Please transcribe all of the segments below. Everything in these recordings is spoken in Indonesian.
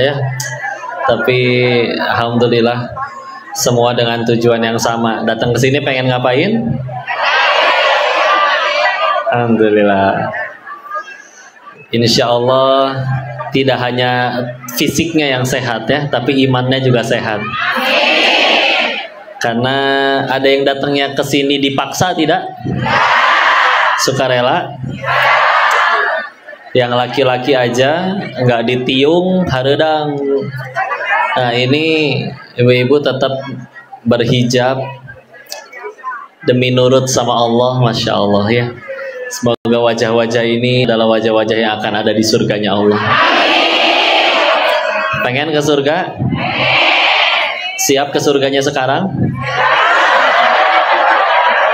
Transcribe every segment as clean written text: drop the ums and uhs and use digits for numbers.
ya. Tapi alhamdulillah semua dengan tujuan yang sama. Datang ke sini pengen ngapain? Alhamdulillah. Insya Allah tidak hanya fisiknya yang sehat ya, tapi imannya juga sehat. Karena ada yang datangnya ke sini dipaksa tidak? Sukarela? Yang laki-laki aja nggak ditiung haredang. Nah ini ibu-ibu tetap berhijab demi nurut sama Allah, masya Allah ya. Semoga wajah-wajah ini adalah wajah-wajah yang akan ada di surganya Allah. Pengen ke surga? Siap ke surganya sekarang?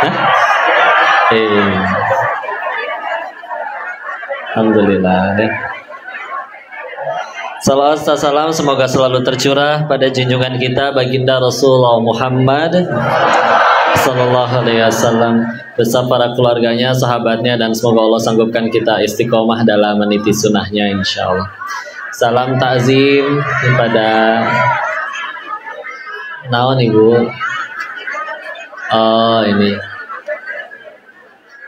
Hah? Alhamdulillah ya. Salawat dan salam semoga selalu tercurah pada junjungan kita baginda Rasulullah Muhammad Sallallahu Alaihi Wasallam beserta para keluarganya, sahabatnya, dan semoga Allah sanggupkan kita istiqomah dalam meniti sunnahnya insya Allah. Salam takzim kepada naon ibu. Oh ini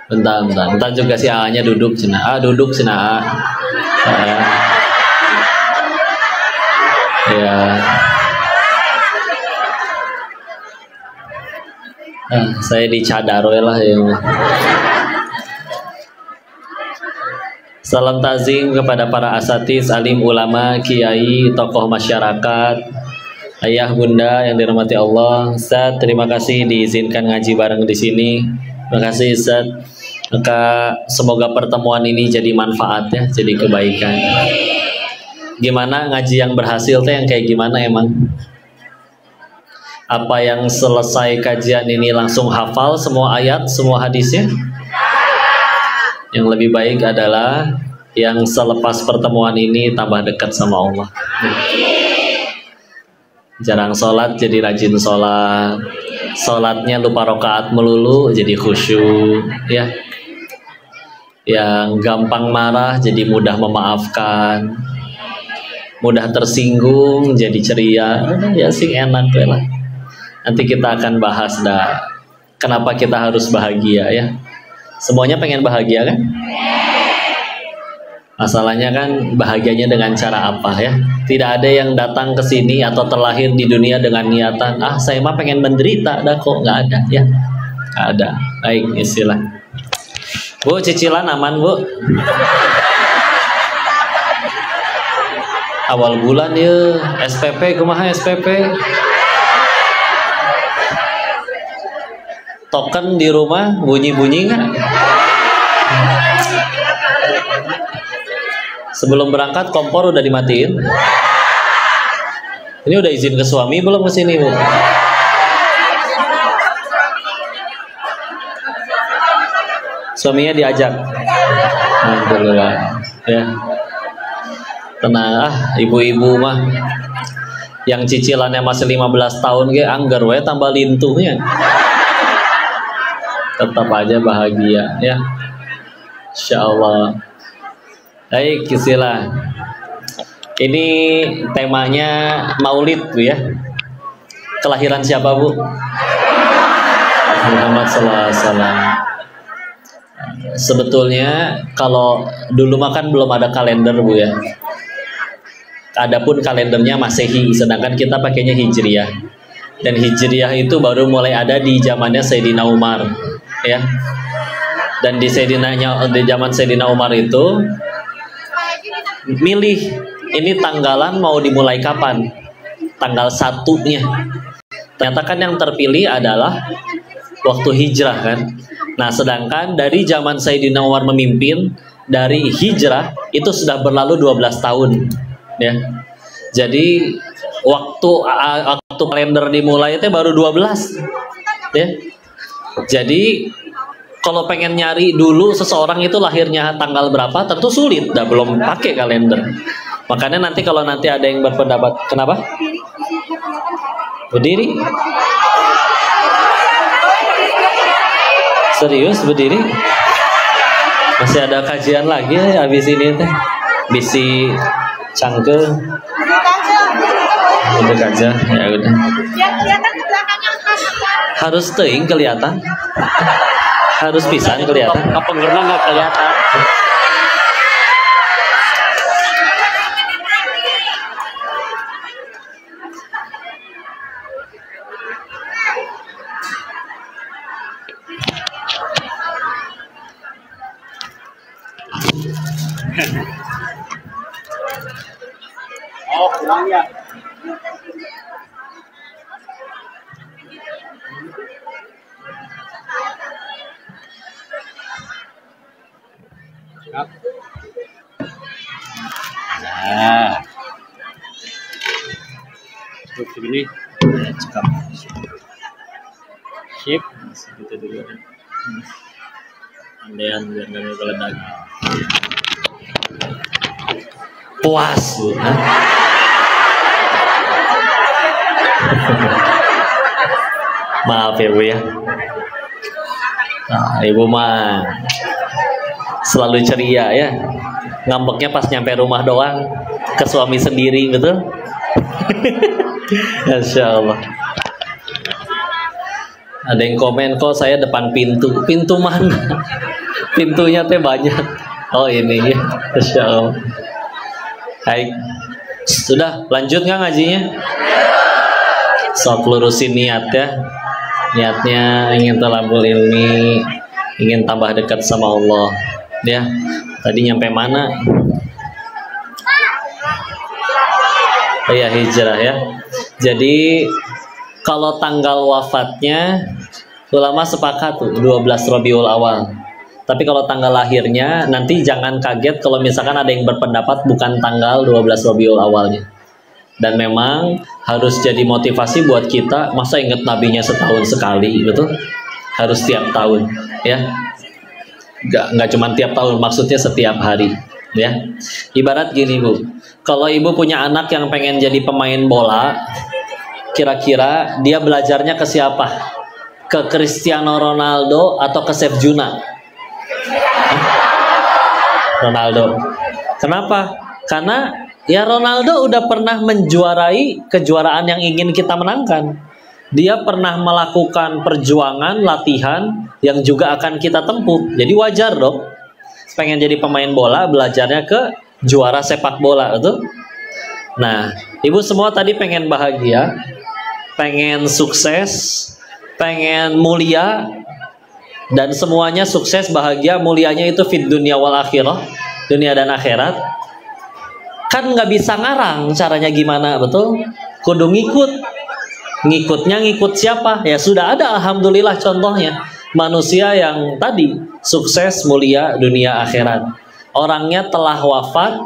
bentar juga si A nya duduk cina. Duduk cina. Ya. Saya dicadar lah ya. Salam takzim kepada para asatiz, alim ulama, kiai, tokoh masyarakat, ayah bunda yang dirahmati Allah. Ustaz, terima kasih diizinkan ngaji bareng di sini. Terima kasih Ustaz. Maka semoga pertemuan ini jadi manfaat ya, jadi kebaikan. Gimana ngaji yang berhasil teh yang kayak gimana emang? Apa yang selesai kajian ini langsung hafal semua ayat, semua hadisnya? Yang lebih baik adalah yang selepas pertemuan ini tambah dekat sama Allah. Jarang sholat jadi rajin sholat. Sholatnya lupa rokaat melulu jadi khusyuk ya. Yang gampang marah jadi mudah memaafkan. Mudah tersinggung jadi ceria. Ya sih enak lah. Nanti kita akan bahas dah kenapa kita harus bahagia ya. Semuanya pengen bahagia kan? Masalahnya kan bahagianya dengan cara apa ya? Tidak ada yang datang ke sini atau terlahir di dunia dengan niatan saya mah pengen menderita, dah kok nggak ada ya? Nggak ada. Baik istilah. Bu, cicilan aman bu? Awal bulan ya, SPP kumaha SPP? Token di rumah bunyi-bunyi nggak? Sebelum berangkat kompor udah dimatiin. Ini udah izin ke suami belum kesini bu? Suaminya diajak. Alhamdulillah ya. Tenang ibu-ibu mah yang cicilannya masih 15 tahun ge anggar we tambah lintuhnya. Tetap aja bahagia ya. Insyaallah. Baik, istilah. Ini temanya Maulid bu ya. Kelahiran siapa bu? Muhammad sallallahu alaihi wasallam. Sebetulnya kalau dulu makan belum ada kalender bu ya. Adapun kalendernya Masehi, sedangkan kita pakainya Hijriyah. Dan Hijriyah itu baru mulai ada di zamannya Sayyidina Umar, ya. Dan di zaman Sayyidina Umar itu milih ini tanggalan mau dimulai kapan, tanggal 1-nya. Ternyata kan yang terpilih adalah waktu hijrah kan. Nah sedangkan dari zaman Sayyidina Umar memimpin, dari hijrah itu sudah berlalu 12 tahun ya. Jadi waktu kalender dimulai itu baru 12 ya. Jadi kalau pengen nyari dulu seseorang itu lahirnya tanggal berapa tentu sulit, dah belum pakai kalender. Makanya nanti kalau nanti ada yang berpendapat, kenapa? Berdiri? Serius berdiri? Masih ada kajian lagi ya habis ini teh. Bisi Cangke. Duduk aja, ya udah. Harus teuing kelihatan. Harus pisan kelihatan. Kapenggerna nggak kelihatan. Oh, kurang ya. Nah, cukup segini. Cakep. Sip. Gitu dulu. Andean biar nggak meledak. Puas, Bu. Maaf ya, Bu ya. Nah, Ibu mah selalu ceria ya. Ngambeknya pas nyampe rumah doang, ke suami sendiri, betul? Masya Allah. Ada yang komen, kok saya depan pintu. Pintu mana? Pintunya teh banyak. Oh ini ya. Masya Allah. Baik. Sudah lanjut nggak ngajinya? Sok lurusin niat ya. Niatnya ingin talabul ilmi, ingin tambah dekat sama Allah. Ya. Tadi nyampe mana? Oh ya, hijrah ya. Jadi kalau tanggal wafatnya ulama sepakat tuh 12 Rabiul Awal. Tapi kalau tanggal lahirnya nanti jangan kaget kalau misalkan ada yang berpendapat bukan tanggal 12 Rabiul Awalnya. Dan memang harus jadi motivasi buat kita, masa ingat nabinya setahun sekali, betul? Harus tiap tahun, ya. Nggak cuma tiap tahun, maksudnya setiap hari, ya. Ibarat gini, Bu. Kalau ibu punya anak yang pengen jadi pemain bola, kira-kira dia belajarnya ke siapa? Ke Cristiano Ronaldo atau ke Chef Juna? Ronaldo. Kenapa? Karena ya Ronaldo udah pernah menjuarai kejuaraan yang ingin kita menangkan. Dia pernah melakukan perjuangan, latihan yang juga akan kita tempuh. Jadi wajar dong. Pengen jadi pemain bola, belajarnya ke juara sepak bola, betul? Nah, ibu semua tadi pengen bahagia, pengen sukses, pengen mulia, dan semuanya sukses, bahagia, mulianya itu fid dunia wal akhirah, dunia dan akhirat. Kan nggak bisa ngarang caranya gimana, betul? Kudu ngikut. Ngikutnya ngikut siapa? Ya sudah ada alhamdulillah contohnya. Manusia yang tadi sukses, mulia, dunia akhirat. Orangnya telah wafat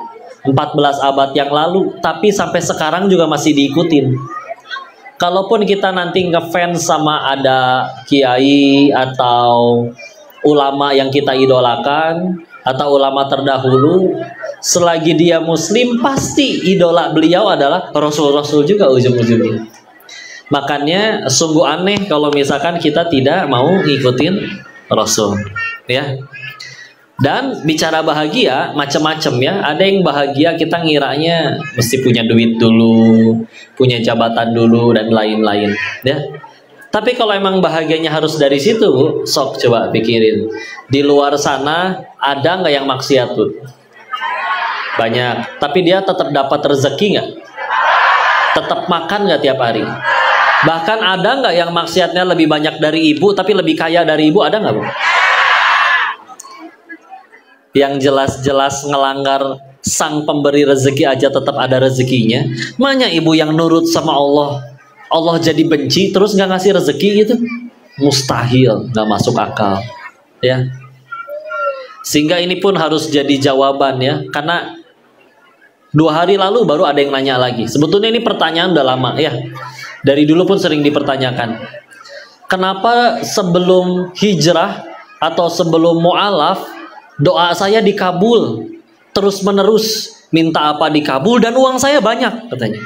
14 abad yang lalu, tapi sampai sekarang juga masih diikutin. Kalaupun kita nanti ngefans sama ada kiai atau ulama yang kita idolakan atau ulama terdahulu, selagi dia muslim pasti idola beliau adalah rasul-rasul juga ujung-ujungnya. Makanya sungguh aneh kalau misalkan kita tidak mau ngikutin rasul, ya. Dan bicara bahagia macam-macam ya. Ada yang bahagia kita ngiranya mesti punya duit dulu, punya jabatan dulu dan lain-lain, ya. Tapi kalau emang bahagianya harus dari situ, sok coba pikirin. Di luar sana ada nggak yang maksiat tuh? Banyak. Tapi dia tetap dapat rezeki nggak? Tetap makan nggak tiap hari? Bahkan ada nggak yang maksiatnya lebih banyak dari ibu tapi lebih kaya dari ibu, ada nggak, Bu? Yang jelas-jelas ngelanggar sang pemberi rezeki aja tetap ada rezekinya. Mana ibu yang nurut sama Allah, Allah jadi benci terus nggak ngasih rezeki gitu? Mustahil, nggak masuk akal, ya. Sehingga ini pun harus jadi jawaban ya, karena 2 hari lalu baru ada yang nanya lagi. Sebetulnya ini pertanyaan udah lama ya. Dari dulu pun sering dipertanyakan. Kenapa sebelum hijrah atau sebelum mu'alaf doa saya dikabul terus menerus, minta apa dikabul dan uang saya banyak katanya.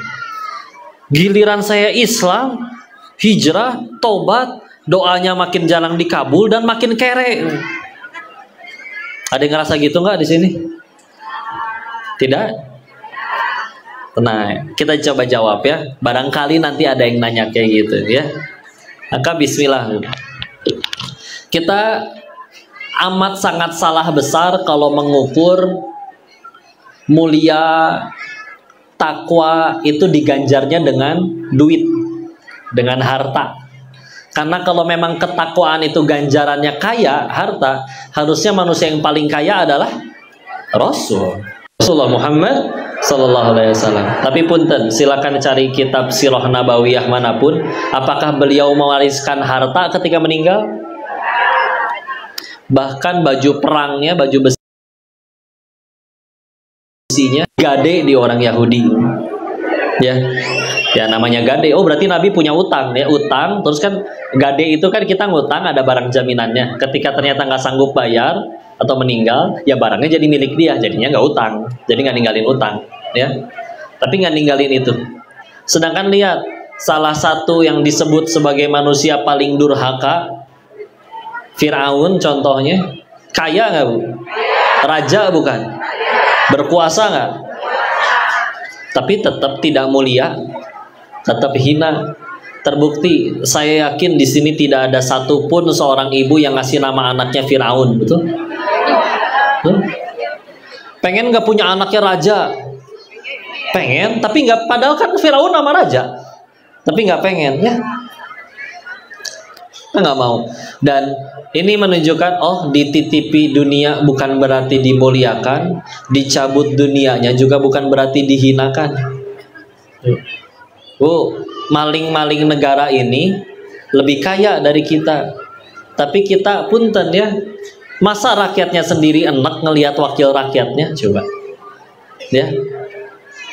Giliran saya Islam, hijrah, tobat, doanya makin jarang dikabul dan makin kere. Ada yang ngerasa gitu nggak di sini? Tidak? Nah, kita coba jawab ya. Barangkali nanti ada yang nanya kayak gitu ya. Maka bismillah. Kita amat sangat salah besar kalau mengukur mulia takwa itu diganjarnya dengan duit, dengan harta. Karena kalau memang ketakwaan itu ganjarannya kaya, harta, harusnya manusia yang paling kaya adalah Rasulullah Muhammad Sallallahu Alaihi Wasallam. Tapi punten, silakan cari kitab Sirah Nabawiyah manapun. Apakah beliau mewariskan harta ketika meninggal? Bahkan baju perangnya, baju besinya gade di orang Yahudi. Ya namanya gade. Oh berarti Nabi punya utang ya, utang. Terus kan gade itu kan kita ngutang ada barang jaminannya. Ketika ternyata nggak sanggup bayar atau meninggal, ya barangnya jadi milik dia, jadinya nggak utang, jadi nggak ninggalin utang, ya. Tapi nggak ninggalin itu. Sedangkan lihat salah satu yang disebut sebagai manusia paling durhaka, Fir'aun contohnya, kaya nggak bu? Raja bukan? Berkuasa nggak? Tapi tetap tidak mulia, tetap hina. Terbukti, saya yakin di sini tidak ada satupun seorang ibu yang ngasih nama anaknya Fir'aun, betul? Pengen nggak punya anaknya raja? Pengen, tapi nggak. Padahal kan Firaun nama raja, tapi nggak pengen, ya? Nggak mau. Dan ini menunjukkan, oh dititipi dunia bukan berarti dimuliakan, dicabut dunianya juga bukan berarti dihinakan. Maling-maling negara ini lebih kaya dari kita, tapi kita punten ya. Masa rakyatnya sendiri enak ngelihat wakil rakyatnya, coba ya.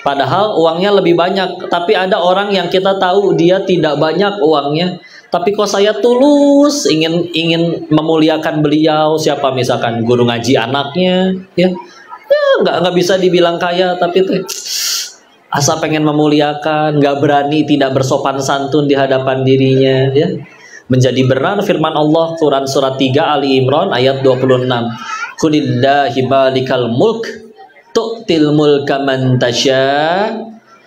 Padahal uangnya lebih banyak, tapi ada orang yang kita tahu dia tidak banyak uangnya, tapi kok saya tulus ingin memuliakan beliau. Siapa misalkan guru ngaji anaknya, ya nggak bisa dibilang kaya, tapi tuh asa pengen memuliakan, nggak berani, tidak bersopan santun di hadapan dirinya, ya. Menjadi benar firman Allah Quran surat 3 Ali Imran ayat 26. Qulillahi malikal mulk tu'til mulka man tasya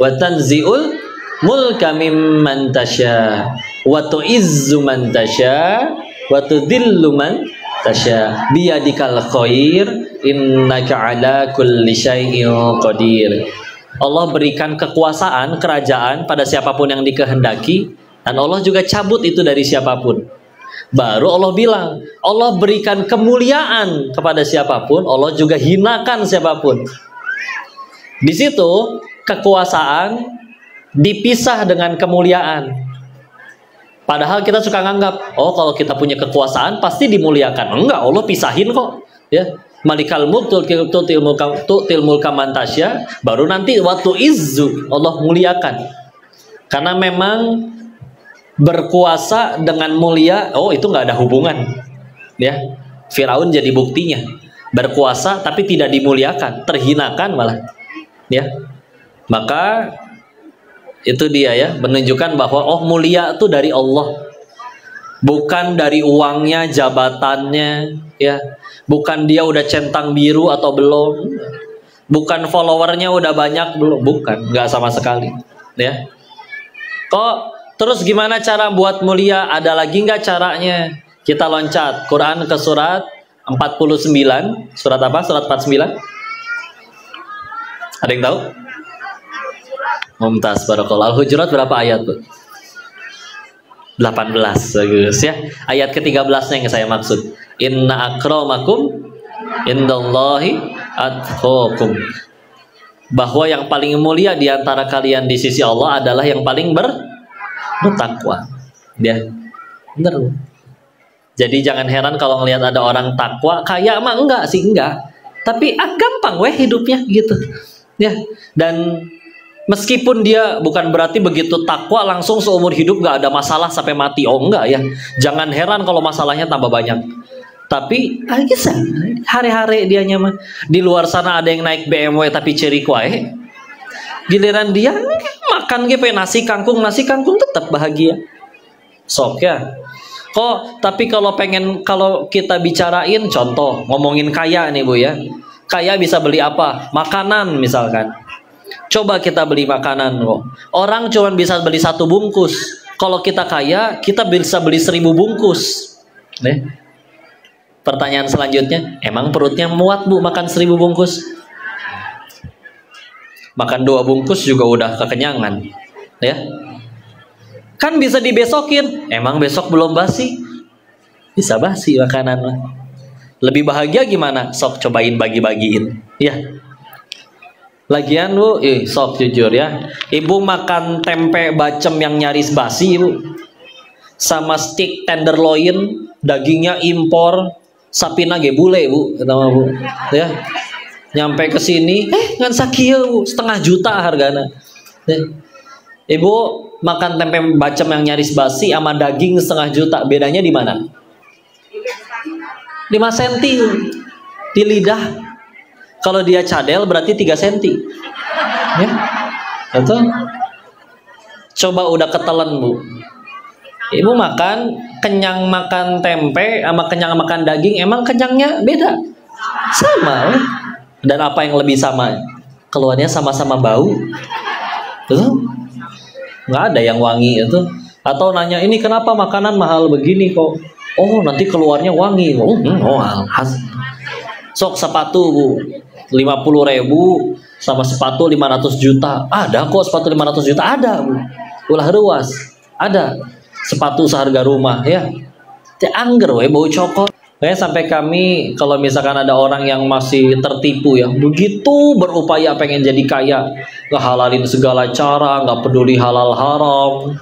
wa tanzi'ul mulka mimman tasya wa tu'izzu man tasya wa tudhillu man tasya biyadikal khair innaka ala kulli syai'in qadir. Allah berikan kekuasaan, kerajaan pada siapapun yang dikehendaki. Dan Allah juga cabut itu dari siapapun. Baru Allah bilang, Allah berikan kemuliaan kepada siapapun, Allah juga hinakan siapapun. Di situ kekuasaan dipisah dengan kemuliaan. Padahal kita suka nganggap, oh kalau kita punya kekuasaan pasti dimuliakan. Enggak, Allah pisahin kok. Ya, Malikal mulk tu'til mulka man tasya, baru nanti waktu izzu Allah muliakan. Karena memang berkuasa dengan mulia, oh itu nggak ada hubungan, ya. Firaun jadi buktinya, berkuasa tapi tidak dimuliakan, terhinakan malah, ya. Maka itu dia ya, menunjukkan bahwa oh mulia itu dari Allah, bukan dari uangnya, jabatannya, ya. Bukan dia udah centang biru atau belum, bukan followernya udah banyak belum, bukan, nggak sama sekali, ya. Kok terus gimana cara buat mulia? Ada lagi nggak caranya? Kita loncat Quran ke surat 49. Surat apa? Surat 49. Ada yang tahu? Mumtaz, barakallah. Al-Hujurat berapa ayat, Bu? 18. Bagus ya. Ayat ke-13 yang saya maksud. Inna akramakum indallahi atqakum. Bahwa yang paling mulia di antara kalian di sisi Allah adalah yang paling bertakwa, ya, bener. Jadi jangan heran kalau ngelihat ada orang takwa, kaya mah enggak sih, enggak. Tapi gampang weh hidupnya gitu, ya. Dan meskipun dia bukan berarti begitu takwa langsung seumur hidup nggak ada masalah sampai mati, oh enggak ya. Jangan heran kalau masalahnya tambah banyak. Tapi kisah hari-hari dianya mah di luar sana ada yang naik BMW tapi ceri kuahe. Giliran dia makan GP nasi kangkung tetap bahagia. Sok ya. Kok tapi kalau kita bicarain contoh ngomongin kaya nih Bu ya. Kaya bisa beli apa? Makanan misalkan. Coba kita beli makanan kok. Orang cuma bisa beli 1 bungkus. Kalau kita kaya, kita bisa beli 1000 bungkus. Pertanyaan selanjutnya, emang perutnya muat Bu makan 1000 bungkus? Makan 2 bungkus juga udah kekenyangan. Ya. Kan bisa dibesokin. Emang besok belum basi? Bisa basi makanan. Lebih bahagia gimana? Sok cobain bagi-bagiin. Ya. Lagian Bu, sok jujur ya. Ibu makan tempe bacem yang nyaris basi Bu. Sama steak tenderloin, dagingnya impor, sapi nage bule Bu, kata Bu. Ya. Nyampe ke sini, ngan sakieu Bu, 1,5 juta hargana. Ya. Ibu makan tempe bacem yang nyaris basi sama daging 1,5 juta, bedanya di mana? 5 cm di lidah. Kalau dia cadel berarti 3 cm. Ya. Betul? Coba udah ketelan Bu. Ibu makan, kenyang makan tempe sama kenyang makan daging, emang kenyangnya beda? Sama. Dan apa yang lebih sama? Keluarnya sama-sama bau. Betul? Nggak ada yang wangi itu. Atau nanya, ini kenapa makanan mahal begini kok? Oh, nanti keluarnya wangi. Sok sepatu Bu, 50.000 sama sepatu 500 juta. Ada kok sepatu 500 juta, ada Bu. Ulah ruas, ada. Sepatu seharga rumah ya. Angger we bau cokot. Sampai kami kalau misalkan ada orang yang masih tertipu ya, begitu berupaya pengen jadi kaya, ngehalalin segala cara, nggak peduli halal haram,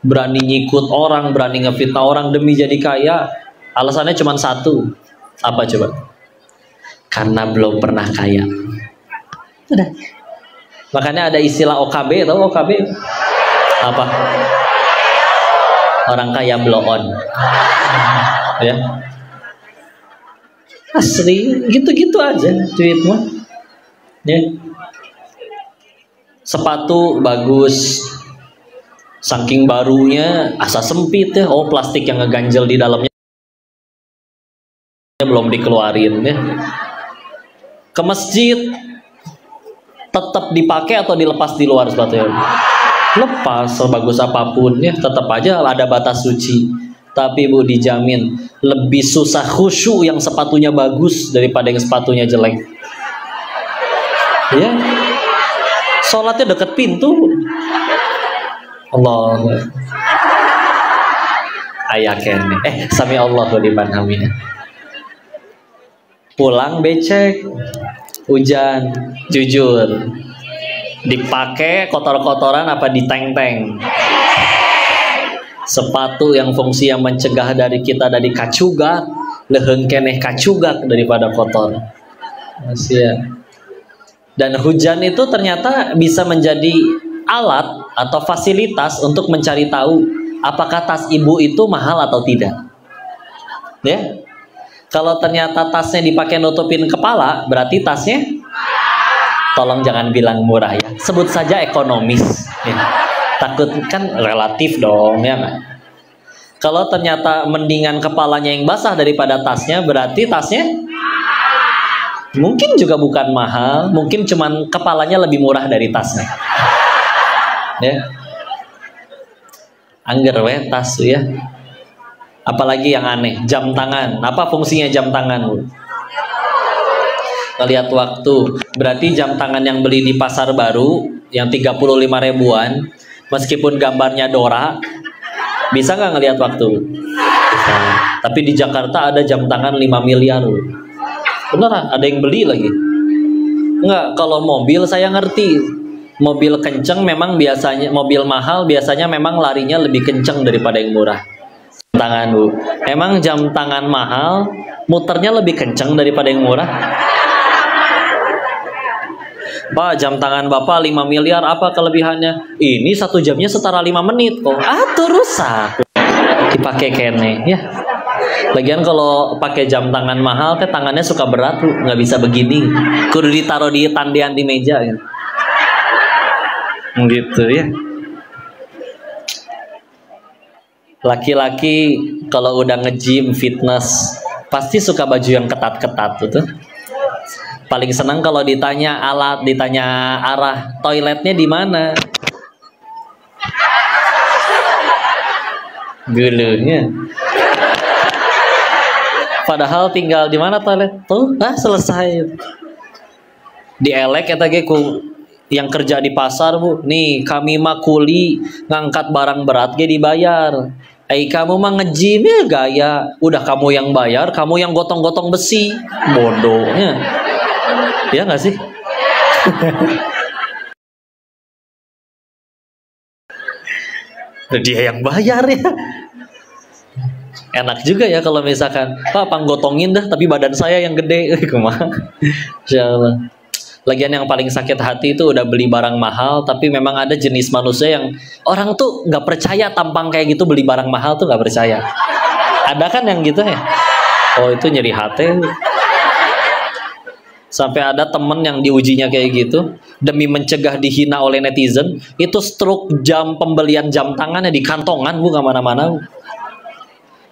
berani nyikut orang, berani ngefitnah orang demi jadi kaya. Alasannya cuma satu. Apa coba? Karena belum pernah kaya. Udah. Makanya ada istilah OKB, tahu OKB? Apa? Orang kaya blow on. Ya. Asli, gitu-gitu aja tweetmu. Ya. Sepatu bagus. Saking barunya asa sempit ya. Oh, plastik yang ngeganjel di dalamnya belum dikeluarin ya. Ke masjid tetap dipakai atau dilepas di luar sepatunya? Lepas, sebagus apapun ya, tetap aja ada batas suci. Tapi Bu dijamin lebih susah khusyuk yang sepatunya bagus daripada yang sepatunya jelek. Ya, sholatnya deket pintu. Allah, ayaken. Sami Allah di panhamina. Pulang becek, hujan, jujur, dipakai kotor-kotoran apa diteng-teng? Sepatu yang fungsi yang mencegah dari kita dari kacugak, leheng keneh kacugak daripada kotor. Masih. Dan hujan itu ternyata bisa menjadi alat atau fasilitas untuk mencari tahu apakah tas ibu itu mahal atau tidak. Ya. Kalau ternyata tasnya dipakai nutupin kepala, berarti tasnya tolong jangan bilang murah ya. Sebut saja ekonomis. Ya. Takut kan relatif dong ya kan? Kalau ternyata mendingan kepalanya yang basah daripada tasnya, berarti tasnya mungkin juga bukan mahal, mungkin cuman kepalanya lebih murah dari tasnya. Ya. Angger we tas ya. Apalagi yang aneh, jam tangan. Apa fungsinya jam tangan Bu? Ngelihat waktu. Berarti jam tangan yang beli di pasar baru yang 35 ribuan, meskipun gambarnya Dora, bisa nggak ngelihat waktu? Bisa. Tapi di Jakarta ada jam tangan 5 miliar. Beneran, ada yang beli lagi. Enggak, kalau mobil saya ngerti. Mobil kenceng memang biasanya, mobil mahal biasanya memang larinya lebih kenceng daripada yang murah. Jam tangan Bu. Emang jam tangan mahal muternya lebih kenceng daripada yang murah? Pak, jam tangan Bapak 5 miliar, apa kelebihannya? Ini 1 jamnya setara 5 menit kok. Rusak. Dipakai kene ya. Lagian kalau pakai jam tangan mahal teh tangannya suka berat Bu, nggak bisa begini. Kudu ditaruh di tandian di meja ya. Gitu ya. Laki-laki kalau udah nge-gym fitness pasti suka baju yang ketat-ketat tuh. Paling senang kalau ditanya alat, ditanya arah toiletnya di mana. Gulunya. Padahal tinggal di mana toilet? Tuh, selesai. Dielek eta ge ku yang kerja di pasar, Bu. Nih, kami mah kuli ngangkat barang berat ge dibayar. Kamu mah nge-gym ya gaya. Udah kamu yang bayar, kamu yang gotong-gotong besi. Bodohnya. Ya nggak sih? Dia yang bayar ya. Enak juga ya kalau misalkan, Pak, panggotongin dah, tapi badan saya yang gede. Kumaha? Insyaallah. Lagian yang paling sakit hati itu udah beli barang mahal, tapi memang ada jenis manusia yang orang tuh nggak percaya tampang kayak gitu, beli barang mahal tuh nggak percaya. Ada kan yang gitu ya? Oh, itu nyeri hati. Sampai ada temen yang diujinya kayak gitu, demi mencegah dihina oleh netizen, itu struk jam pembelian jam tangannya di kantongan, Bu, kemana-mana.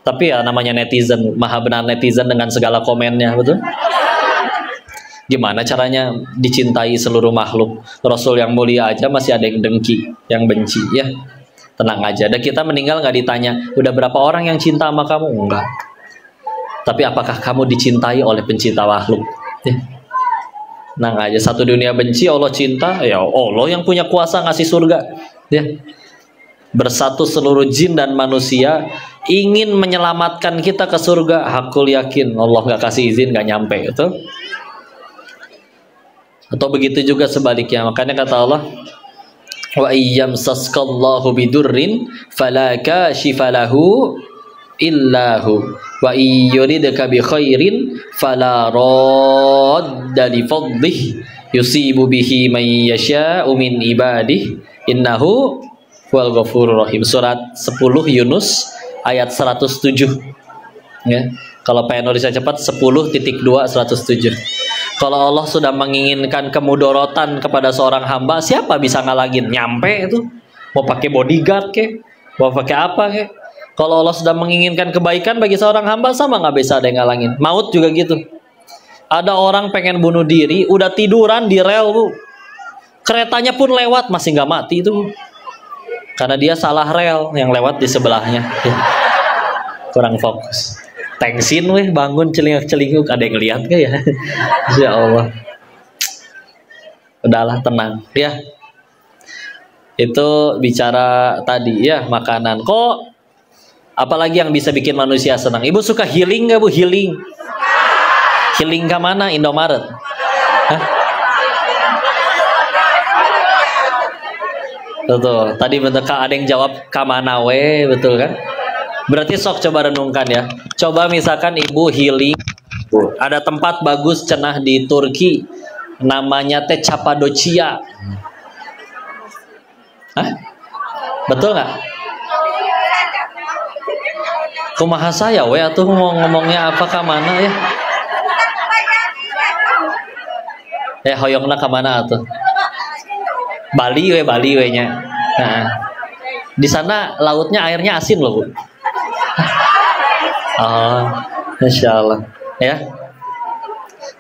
Tapi ya namanya netizen, maha benar netizen dengan segala komennya, betul? Gimana caranya dicintai seluruh makhluk? Rasul yang mulia aja masih ada yang dengki, yang benci, ya. Tenang aja. Dan kita meninggal nggak ditanya, udah berapa orang yang cinta sama kamu? Enggak. Tapi apakah kamu dicintai oleh pencinta makhluk? Ya. Tenang aja. Satu dunia benci, Allah cinta. Ya Allah yang punya kuasa ngasih surga. Ya. Bersatu seluruh jin dan manusia ingin menyelamatkan kita ke surga. Hakul yakin Allah nggak kasih izin, nggak nyampe, itu. Atau begitu juga sebaliknya. Makanya kata Allah, wa iyyamsaskallahu bidurrin fala kashifa lahu illahu wa iyuridka bi khairin fala radda li fadlihi yusibu bihi man yasha'u min ibadihi innahu wal ghafurur rahim. Surat 10 Yunus ayat 107. Ya. Kalau pengen nulisnya cepat 10.2 107. Kalau Allah sudah menginginkan kemudorotan kepada seorang hamba, siapa bisa ngalangin? Nyampe itu. Mau pakai bodyguard ke? Mau pakai apa ke? Kalau Allah sudah menginginkan kebaikan bagi seorang hamba, sama nggak bisa ada yang ngalangin. Maut juga gitu. Ada orang pengen bunuh diri, udah tiduran di rel, Bu. Keretanya pun lewat, masih nggak mati itu. Karena dia salah rel, yang lewat di sebelahnya. Ya. Kurang fokus. Tengsin weh, bangun celinguk-celinguk, ada yang lihat gak ya? Ya Allah. Udahlah, tenang ya. Itu bicara tadi ya, makanan. Kok apalagi yang bisa bikin manusia senang? Ibu suka healing gak, Bu? Healing. Healing ke mana? Indomaret. Hah? Betul. Tadi betul ada yang jawab kamana we, betul kan? Berarti sok coba renungkan ya. Coba misalkan ibu healing, ada tempat bagus cenah di Turki, namanya teh Cappadocia. Hah? Betul nggak? Kumaha saya we atuh mau ngomongnya apa ke mana ya? Hoyongna ke mana atuh? Bali we nya. Nah, di sana lautnya airnya asin loh, Bu. Oh, Masya Allah ya.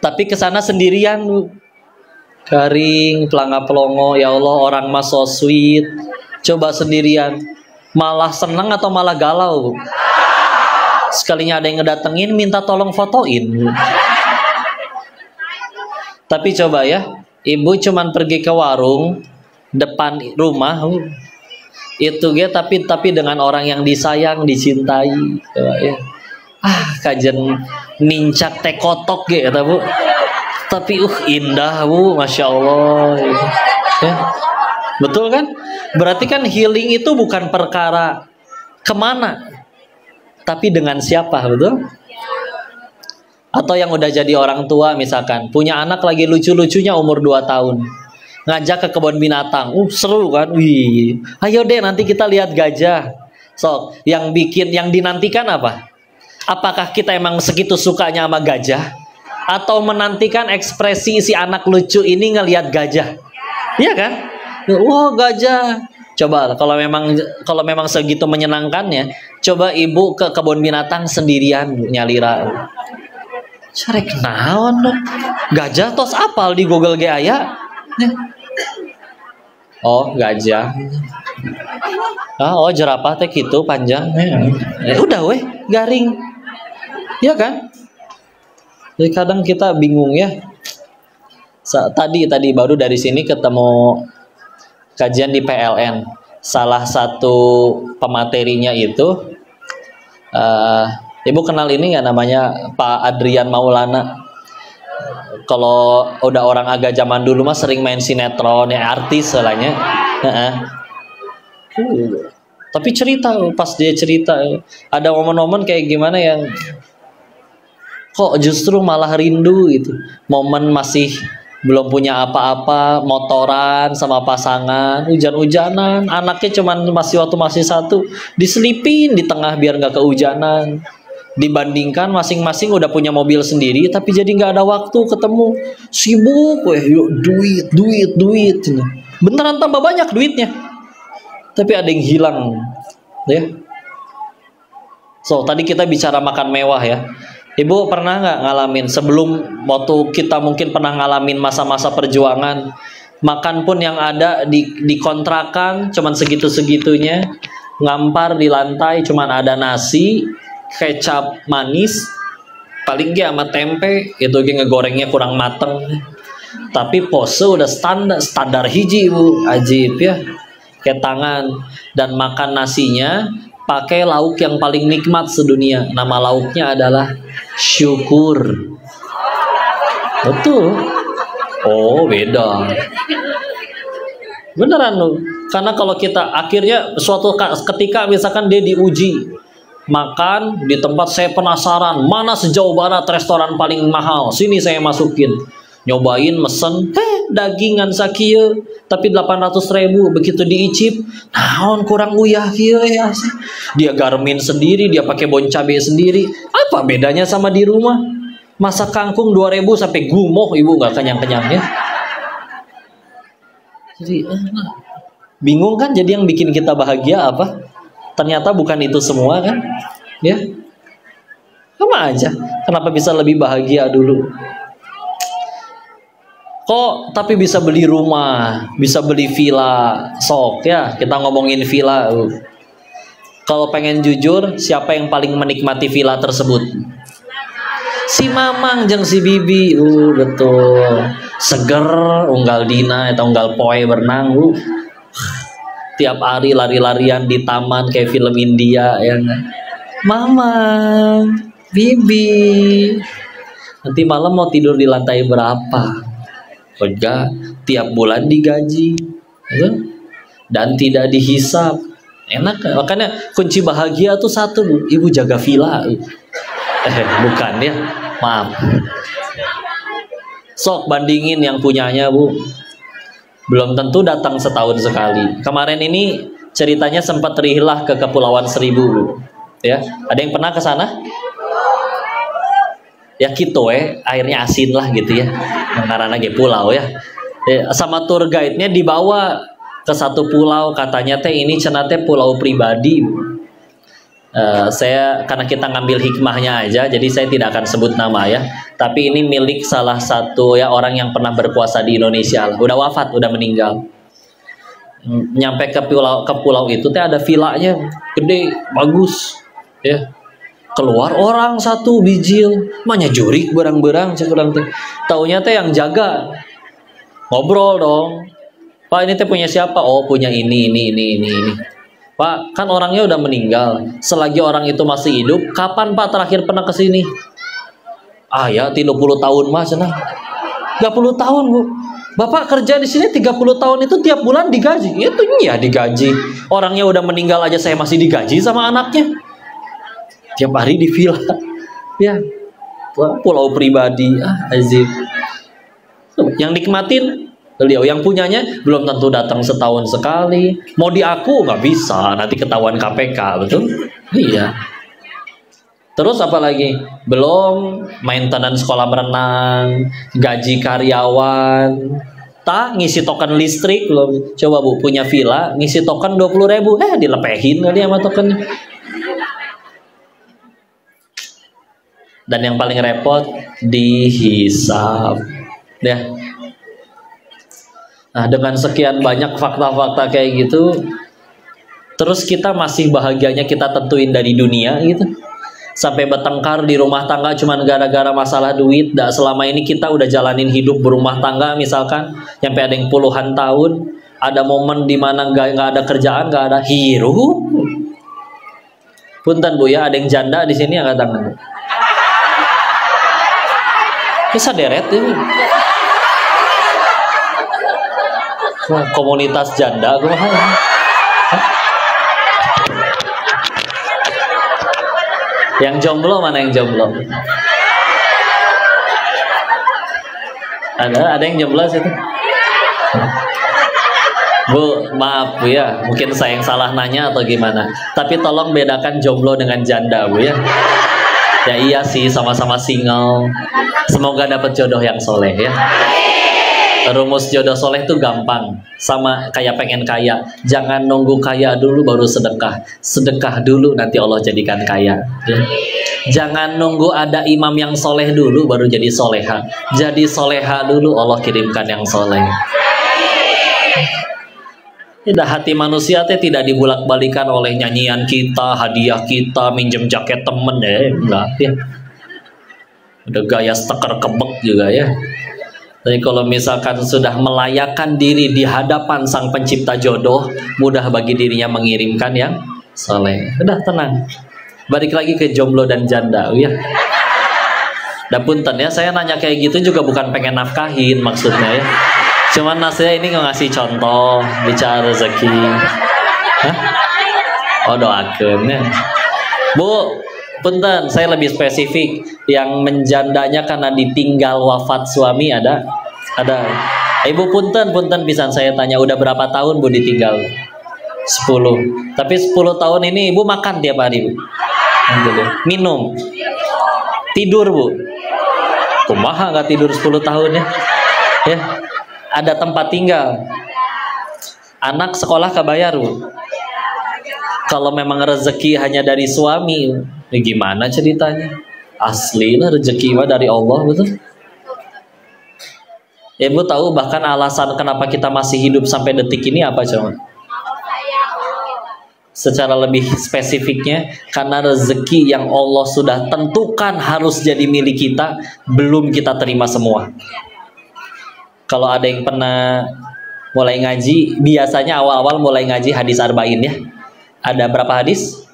Tapi kesana sendirian, Bu. Garing, pelanga-pelongo. Ya Allah, orang mas so sweet. Coba sendirian, malah seneng atau malah galau, Bu? Sekalinya ada yang ngedatengin, minta tolong fotoin, Bu. Tapi coba ya, ibu cuman pergi ke warung depan rumah, Bu. Itu ge tapi dengan orang yang disayang, dicintai, coba ya. Kajen nincak teh kotok ge eta, Bu. Tapi indah, Bu, Masya Allah gitu. Ya. Betul kan? Berarti kan healing itu bukan perkara kemana, tapi dengan siapa, betul? Atau yang udah jadi orang tua misalkan, punya anak lagi lucu-lucunya umur 2 tahun, ngajak ke kebun binatang, seru kan? Wih, ayo deh nanti kita lihat gajah. So, yang dinantikan apa? Apakah kita emang segitu sukanya sama gajah? Atau menantikan ekspresi si anak lucu ini ngelihat gajah? Iya kan? Wah, gajah. Coba kalau memang segitu menyenangkannya, coba ibu ke kebun binatang sendirian, Bu, nyalira. Carek naon dong. Gajah tos apal di Google ge aya. Oh, gajah. Oh, jerapah teh gitu panjang. Udah weh, garing. Ya kan? Jadi kadang kita bingung ya. Tadi baru dari sini ketemu kajian di PLN. Salah satu pematerinya itu Ibu kenal ini nggak, namanya Pak Adrian Maulana. Kalau udah orang agak zaman dulu mah sering main sinetron ya, artis soalnya. Tapi cerita, pas dia cerita ada momen-momen kayak gimana yang kok justru malah rindu gitu. Momen masih belum punya apa-apa, motoran sama pasangan, hujan-hujanan, anaknya cuman waktu masih satu, diselipin di tengah biar nggak kehujanan. Dibandingkan masing-masing udah punya mobil sendiri, tapi jadi nggak ada waktu ketemu, sibuk, yuk duit, beneran tambah banyak duitnya, tapi ada yang hilang, ya. So tadi kita bicara makan mewah ya. Ibu pernah nggak ngalamin sebelum waktu kita mungkin pernah ngalamin masa-masa perjuangan, makan pun yang ada di kontrakan cuman segitu-segitunya, ngampar di lantai cuman ada nasi, kecap manis, paling gak sama tempe, itu ngegorengnya kurang mateng. Tapi pose udah standar hiji Bu, ajib ya. Kayak tangan, dan makan nasinya pakai lauk yang paling nikmat sedunia. Nama lauknya adalah syukur. Betul. Oh, beda. Beneran loh. Karena kalau kita akhirnya suatu ketika misalkan dia diuji makan di tempat, saya penasaran mana sejauh barat restoran paling mahal, sini saya masukin, nyobain mesen, dagingan sakieu tapi 800.000. Begitu diicip, naon kurang uyah kieu ya. Dia garmin sendiri, dia pakai bon cabe sendiri. Apa bedanya sama di rumah? Masak kangkung 2.000 sampai gumoh, ibu nggak kenyang-kenyang ya. Jadi bingung kan, jadi yang bikin kita bahagia apa? Ternyata bukan itu semua kan, ya. Sama aja. Kenapa bisa lebih bahagia dulu? Kok tapi bisa beli rumah, bisa beli villa, sok ya. Kita ngomongin villa. Kalau pengen jujur, siapa yang paling menikmati villa tersebut? Si Mamang jeung si Bibi. Betul. Seger, unggal dina atau unggal poe berenang. Tiap hari lari-larian di taman kayak film India ya. Mama, Bibi, nanti malam mau tidur di lantai berapa? Enggak, tiap bulan digaji dan tidak dihisap. Enak, makanya kunci bahagia tuh satu Bu, ibu jaga villa. Bukan ya, maaf. Sok bandingin yang punyanya Bu. Belum tentu datang setahun sekali. Kemarin ini ceritanya sempat rilah ke Kepulauan Seribu, ya. Ada yang pernah ke sana? Ya gitu airnya asin lah gitu ya. Karena ge pulau ya. Sama tour guide-nya dibawa ke satu pulau, katanya teh ini cenah teh pulau pribadi. Saya karena kita ngambil hikmahnya aja, jadi saya tidak akan sebut nama ya. Tapi ini milik salah satu ya orang yang pernah berkuasa di Indonesia lah. Udah wafat, udah meninggal. Nyampe ke pulau itu teh ada villanya, gede, bagus, ya. Keluar orang satu bijil, manya jurik berang-berang cekurang teh. Taunya teh yang jaga. Ngobrol dong. Pak ini teh punya siapa? Oh punya ini. Pak, kan orangnya udah meninggal. Selagi orang itu masih hidup, kapan Pak terakhir pernah kesini? Ah ya, 30 tahun Mas, cenah. 30 tahun Bu. Bapak kerja di sini 30 tahun itu tiap bulan digaji. Itu ya digaji. Orangnya udah meninggal aja saya masih digaji sama anaknya. Tiap hari di villa. Ya. Pulau pribadi. Azib. Yang nikmatin beliau, yang punyanya belum tentu datang setahun sekali. Mau diaku nggak bisa, nanti ketahuan KPK, betul? Iya. Terus apa lagi? Belum maintenance kolam renang, gaji karyawan, ngisi token listrik belum. Coba Bu punya villa, ngisi token 20.000, dilepehin kali sama tokennya. Dan yang paling repot dihisab. Ya. Nah, dengan sekian banyak fakta-fakta kayak gitu, terus kita masih bahagianya kita tentuin dari dunia gitu. Sampai bertengkar di rumah tangga cuman gara-gara masalah duit. Dah selama ini kita udah jalanin hidup berumah tangga misalkan, sampai ada yang puluhan tahun, ada momen dimana nggak ada kerjaan, nggak ada hirup. Punten Bu ya, ada yang janda di sini angkat tangan. Bisa deret ini. Wah, komunitas janda gue mahal. Yang jomblo mana yang jomblo? Ada yang jomblo situ? Bu, maaf Bu ya, mungkin saya yang salah nanya atau gimana. Tapi tolong bedakan jomblo dengan janda Bu ya. Ya iya sih, sama-sama single. Semoga dapat jodoh yang soleh ya. Rumus jodoh soleh itu gampang, sama kayak pengen kaya. Jangan nunggu kaya dulu baru sedekah. Sedekah dulu nanti Allah jadikan kaya ya. Jangan nunggu ada imam yang soleh dulu baru jadi soleha. Jadi soleha dulu Allah kirimkan yang soleh. Tidak, hati manusia tidak dibulak-balikan oleh nyanyian kita, hadiah kita, minjem jaket temen ya, enggak ya. Udah gaya steker kebek juga ya. Tapi kalau misalkan sudah melayakkan diri di hadapan sang pencipta jodoh, mudah bagi dirinya mengirimkan yang soleh. Udah tenang. Balik lagi ke jomblo dan janda ya. Dan punten ya, saya nanya kayak gitu juga bukan pengen nafkahin maksudnya ya. Cuman saya ini ngasih contoh bicara rezeki. Hah? Oh doakeun ya. Bu, punten, saya lebih spesifik. Yang menjandanya karena ditinggal wafat suami ada. Ibu punten pisan saya tanya, udah berapa tahun Bu ditinggal? 10. Tapi 10 tahun ini Ibu makan tiap hari Bu? Minum? Tidur Bu? Kumaha nggak tidur 10 tahun ya? Ya. Ada tempat tinggal, anak sekolah kebayar Bu. Kalau memang rezeki hanya dari suami, ya gimana ceritanya? Asli lah rezeki mah dari Allah, betul. Ibu tahu bahkan alasan kenapa kita masih hidup sampai detik ini apa coba? Secara lebih spesifiknya, karena rezeki yang Allah sudah tentukan harus jadi milik kita, belum kita terima semua. Kalau ada yang pernah mulai ngaji, biasanya awal-awal mulai ngaji hadis arba'in ya. Ada berapa hadis?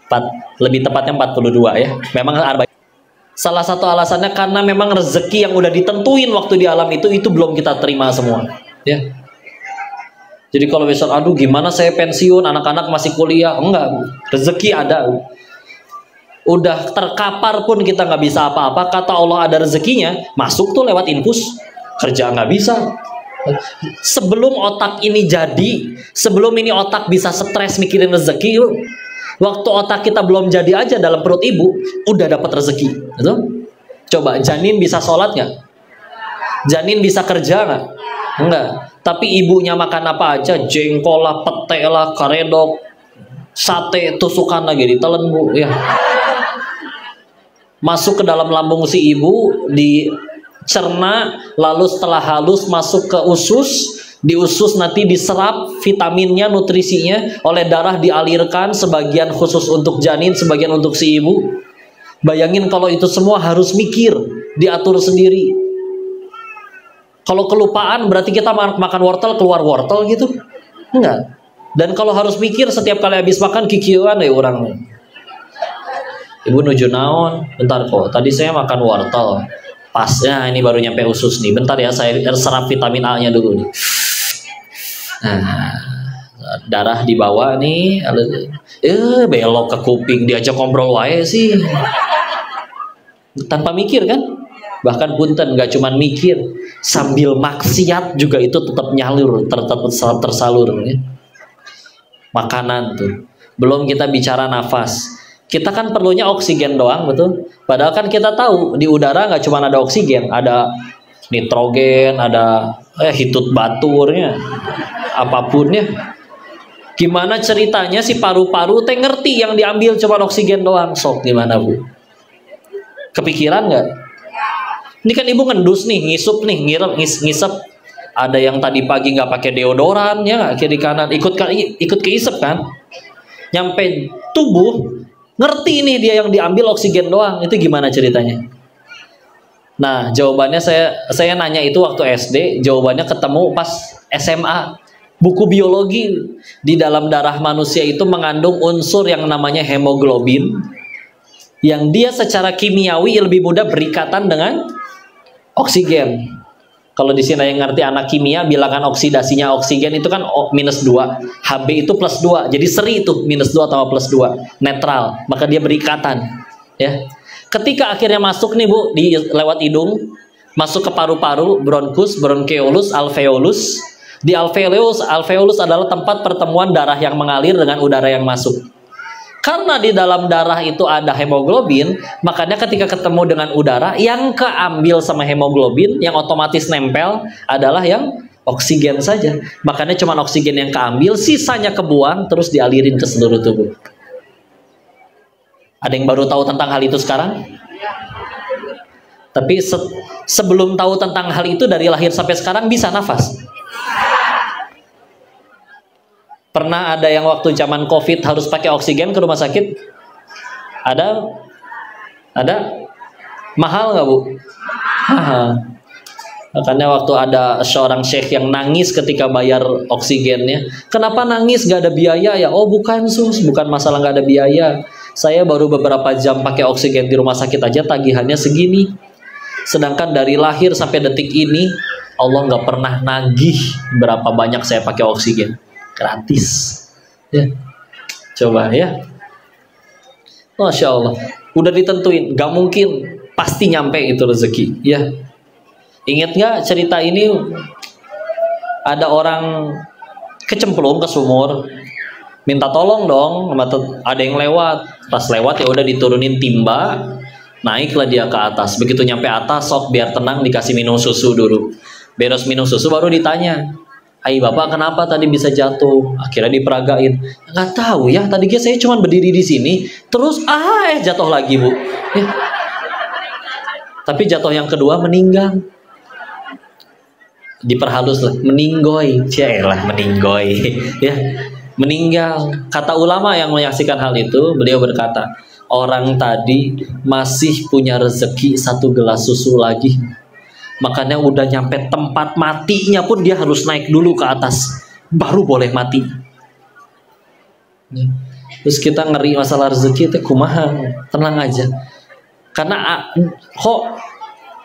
4, lebih tepatnya 42 ya. Memang arba'in. Salah satu alasannya karena memang rezeki yang udah ditentuin waktu di alam itu belum kita terima semua. Ya. Jadi kalau besok, aduh gimana saya pensiun, anak-anak masih kuliah, enggak Bu. Rezeki ada Bu. Udah terkapar pun kita nggak bisa apa-apa. Kata Allah ada rezekinya, masuk tuh lewat infus. Kerja nggak bisa. Sebelum otak ini jadi, sebelum ini otak bisa stres mikirin rezeki, yuk. Waktu otak kita belum jadi aja dalam perut ibu, udah dapat rezeki. Betul? Coba janin bisa sholat nggak? Janin bisa kerja nggak? Enggak. Tapi ibunya makan apa aja, jengkol lah, pete lah, karedok, sate, tusukan lagi ditelen Bu ya. Masuk ke dalam lambung si ibu, dicerna, lalu setelah halus masuk ke usus, di usus nanti diserap vitaminnya, nutrisinya, oleh darah dialirkan, sebagian khusus untuk janin, sebagian untuk si ibu. Bayangin kalau itu semua harus mikir, diatur sendiri. Kalau kelupaan berarti kita makan wortel keluar wortel gitu? Enggak. Dan kalau harus mikir setiap kali habis makan kikieuan ya orang. Ibu nuju naon, bentar kok. Tadi saya makan wortel. Pasnya ini baru nyampe usus nih. Bentar ya, saya serap vitamin A-nya dulu nih. Nah, darah di bawah nih. Belok ke kuping, diajak ngobrol wae sih. Tanpa mikir kan? Bahkan punten nggak cuman mikir, sambil maksiat juga itu tetap nyalur, tetap tersalur ya. Makanan tuh. Belum kita bicara nafas. Kita kan perlunya oksigen doang, betul? Padahal kan kita tahu di udara nggak cuma ada oksigen, ada nitrogen, ada hitut baturnya, apapun ya. Gimana ceritanya si paru-paru teh ngerti yang diambil cuma oksigen doang? Sok gimana Bu? Kepikiran nggak? Ini kan ibu ngendus nih, ngisup nih, ngisep. Ada yang tadi pagi nggak pakai deodoran, ya nggak, kiri kanan ikut keisep kan? Nyampe tubuh ngerti nih dia yang diambil oksigen doang. Itu gimana ceritanya? Nah, jawabannya saya nanya itu waktu SD, jawabannya ketemu pas SMA. Buku biologi, di dalam darah manusia itu mengandung unsur yang namanya hemoglobin, yang dia secara kimiawi lebih mudah berikatan dengan oksigen. Kalau di sini yang ngerti anak kimia, bilangan oksidasinya oksigen itu kan -2, Hb itu +2, jadi seri itu -2 atau +2, netral, maka dia berikatan. Ya, ketika akhirnya masuk nih Bu, lewat hidung, masuk ke paru-paru, bronkus, bronkeolus, alveolus. Di alveolus adalah tempat pertemuan darah yang mengalir dengan udara yang masuk. Karena di dalam darah itu ada hemoglobin, makanya ketika ketemu dengan udara, yang keambil sama hemoglobin, yang otomatis nempel adalah yang oksigen saja. Makanya cuma oksigen yang keambil, sisanya kebuang, terus dialirin ke seluruh tubuh. Ada yang baru tahu tentang hal itu sekarang? Tapi sebelum tahu tentang hal itu, dari lahir sampai sekarang bisa nafas. Pernah ada yang waktu zaman COVID harus pakai oksigen ke rumah sakit? Ada? Mahal nggak Bu? Mahal. Makanya waktu ada seorang syekh yang nangis ketika bayar oksigennya. Kenapa nangis? Gak ada biaya ya? Oh bukan sus, bukan masalah gak ada biaya. Saya baru beberapa jam pakai oksigen di rumah sakit aja tagihannya segini. Sedangkan dari lahir sampai detik ini Allah nggak pernah nagih berapa banyak saya pakai oksigen. Gratis. Ya. Coba ya. Masya Allah. Udah ditentuin, gak mungkin pasti nyampe itu rezeki. Ya. Ingat nggak cerita ini? Ada orang kecemplung ke sumur, minta tolong dong, ada yang lewat. Pas lewat ya udah diturunin timba, naiklah dia ke atas. Begitu nyampe atas, sok biar tenang dikasih minum susu dulu. Beres minum susu baru ditanya, "Hai Bapak, kenapa tadi bisa jatuh?" Akhirnya diperagain. Nggak tahu ya, tadi saya cuma berdiri di sini, terus jatuh lagi Bu. Ya. Tapi jatuh yang kedua meninggal. Diperhalus lah, meninggoy, cielah meninggoy, ya, meninggal. Kata ulama yang menyaksikan hal itu, beliau berkata, orang tadi masih punya rezeki 1 gelas susu lagi. Makanya udah nyampe tempat matinya pun dia harus naik dulu ke atas, baru boleh mati. Terus kita ngeri masalah rezeki itu kumaha, tenang aja. Karena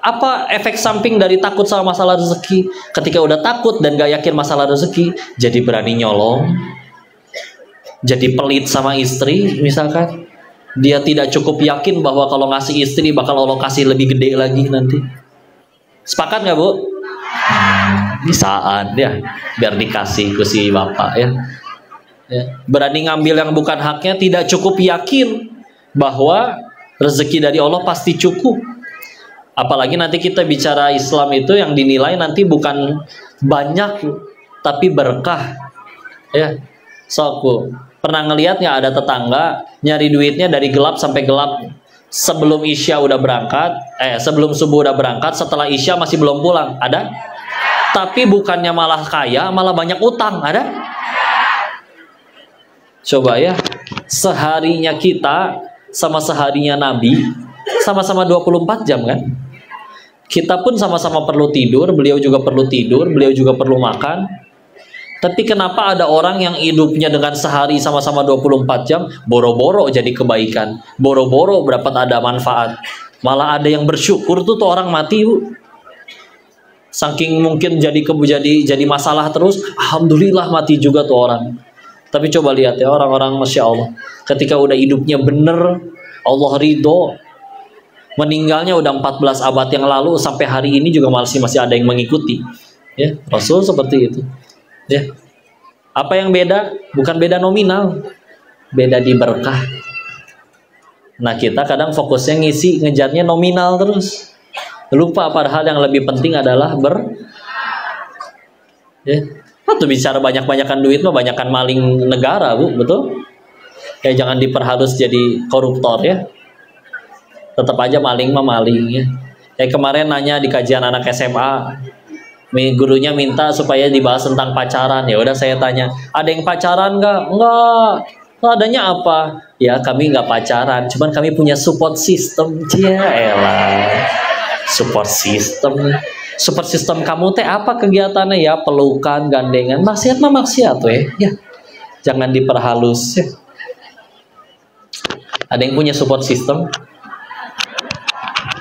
apa efek samping dari takut sama masalah rezeki? Ketika udah takut dan gak yakin masalah rezeki, jadi berani nyolong, jadi pelit sama istri misalkan. Dia tidak cukup yakin bahwa kalau ngasih istri bakal Allah kasih lebih gede lagi nanti. Sepakat nggak Bu? Bisaan ya, biar dikasih ke si bapak ya. Berani ngambil yang bukan haknya, tidak cukup yakin bahwa rezeki dari Allah pasti cukup. Apalagi nanti kita bicara Islam itu yang dinilai nanti bukan banyak tapi berkah. Ya, Bu, pernah ngelihat nggak ada tetangga nyari duitnya dari gelap sampai gelap? Sebelum Isya udah berangkat, sebelum subuh udah berangkat, setelah Isya masih belum pulang. Ada? Tapi bukannya malah kaya, malah banyak utang. Ada? Coba ya, seharinya kita sama seharinya Nabi sama-sama 24 jam kan? Kita pun sama-sama perlu tidur, beliau juga perlu tidur, beliau juga perlu makan. Tapi kenapa ada orang yang hidupnya dengan sehari sama-sama 24 jam, boro-boro jadi kebaikan, boro-boro dapat ada manfaat. Malah ada yang bersyukur tuh orang mati Bu. Saking mungkin jadi masalah terus, alhamdulillah mati juga tuh orang. Tapi coba lihat ya orang-orang Masya Allah, ketika udah hidupnya bener, Allah ridho, meninggalnya udah 14 abad yang lalu, sampai hari ini juga masih ada yang mengikuti. Ya, Rasul seperti itu. Ya. Apa yang beda? Bukan beda nominal, beda di berkah. Nah kita kadang fokusnya ngejarnya nominal terus, lupa padahal yang lebih penting adalah ya. Waktu bicara banyak-banyakan duit mah banyakan maling negara Bu, betul? Ya jangan diperhalus jadi koruptor ya. tetap aja maling mah maling ya. Kayak kemarin nanya di kajian anak SMA, gurunya minta supaya dibahas tentang pacaran. Ya udah saya tanya, ada yang pacaran nggak? Nggak. Nah, adanya apa? Ya kami nggak pacaran, cuman kami punya support system. Ya elah, support system. Support system kamu teh apa kegiatannya ya? Pelukan, gandengan, maksiat mah maksiat weh. Ya, jangan diperhalus. Ya. Ada yang punya support system?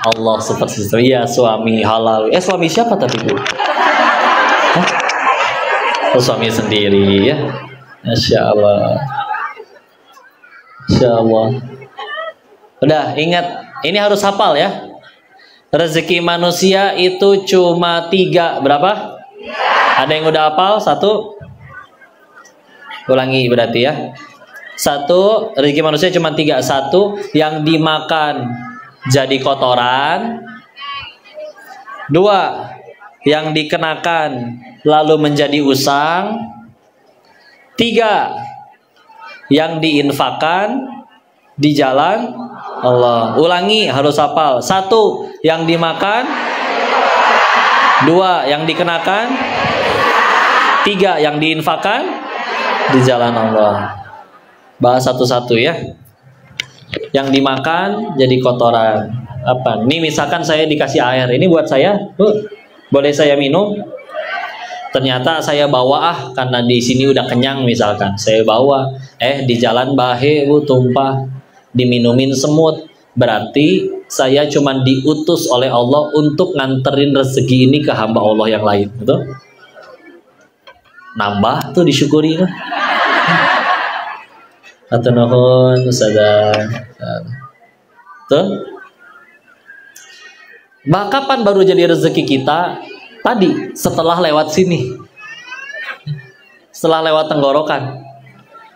Allah support system. Iya, suami halal. Suami siapa tapi bu? Oh, suami sendiri ya. Masya Allah. Masya Allah. Udah ingat, ini harus hafal ya. Rezeki manusia itu cuma 3. Berapa? Ada yang udah hafal? 1. Ulangi berarti ya. 1, rezeki manusia cuma 3. 1, yang dimakan jadi kotoran. 2, yang dikenakan lalu menjadi usang. 3, yang diinfakkan di jalan Allah. Ulangi, harus hafal. 1, yang dimakan. 2, yang dikenakan. 3, yang diinfakkan di jalan Allah. Bahas satu-satu ya. Yang dimakan jadi kotoran. Apa? Ini misalkan saya dikasih air. Ini buat saya. Boleh saya minum? Ternyata saya bawa karena di sini udah kenyang misalkan. Saya bawa. Di jalan bahe bu tumpah. Diminumin semut. Berarti saya cuma diutus oleh Allah untuk nganterin rezeki ini ke hamba Allah yang lain. Betul? Nambah tuh disyukuri lah. Atau nuhun sadar. Tuh. Kapan baru jadi rezeki kita? Tadi setelah lewat sini. Setelah lewat tenggorokan.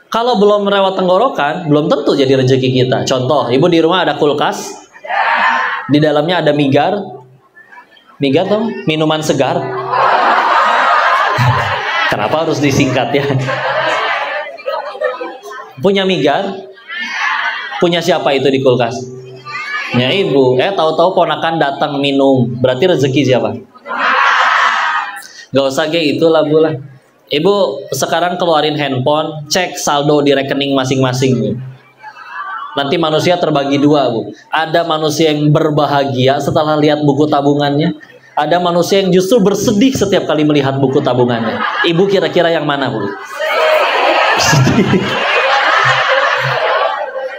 Kalau belum lewat tenggorokan, belum tentu jadi rezeki kita. Contoh, ibu di rumah ada kulkas. Di dalamnya ada migar. Migar tuh minuman segar. Kenapa harus disingkat ya? Punya migar. Punya siapa itu di kulkas? Punya ibu. Tahu-tahu ponakan datang minum. Berarti rezeki siapa? Gak usah kayak itulah bu lah. Ibu sekarang keluarin handphone, cek saldo di rekening masing-masing. Nanti manusia terbagi 2 bu. Ada manusia yang berbahagia setelah lihat buku tabungannya. Ada manusia yang justru bersedih setiap kali melihat buku tabungannya. Ibu kira-kira yang mana bu?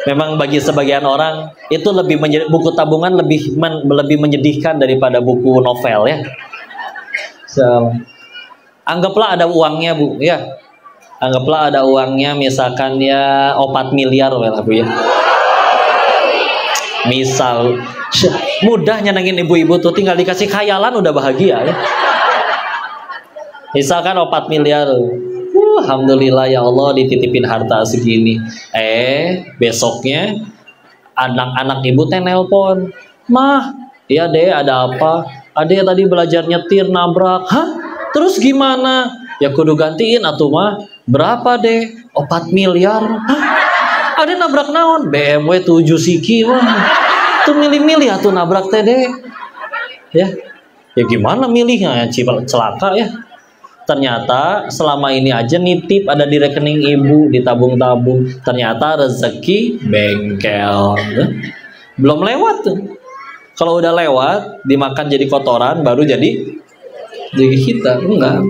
Memang bagi sebagian orang itu lebih buku tabungan lebih menyedihkan daripada buku novel ya. Anggaplah ada uangnya bu ya. Anggaplah ada uangnya misalkan ya 4 miliar lah bu ya. Misal mudah nyenengin ibu-ibu tuh, tinggal dikasih khayalan udah bahagia ya. Misalkan 4 miliar. Alhamdulillah ya Allah dititipin harta segini. Besoknya anak-anak ibu teh nelpon. Mah, iya deh ada apa? Adek tadi belajar nyetir nabrak. Hah? Terus gimana? Ya kudu gantiin atuh mah. Berapa deh? 4 miliar. Hah? Ada nabrak naon? BMW 7 siki mah. Tuh milih-milih atuh nabrak teh deh. Ya. Ya gimana milihnya? Celaka ya. Ternyata selama ini aja nitip ada di rekening ibu, ditabung-tabung. Ternyata rezeki bengkel. Belum lewat tuh. Kalau udah lewat, dimakan jadi kotoran, baru jadi kita. Enggak.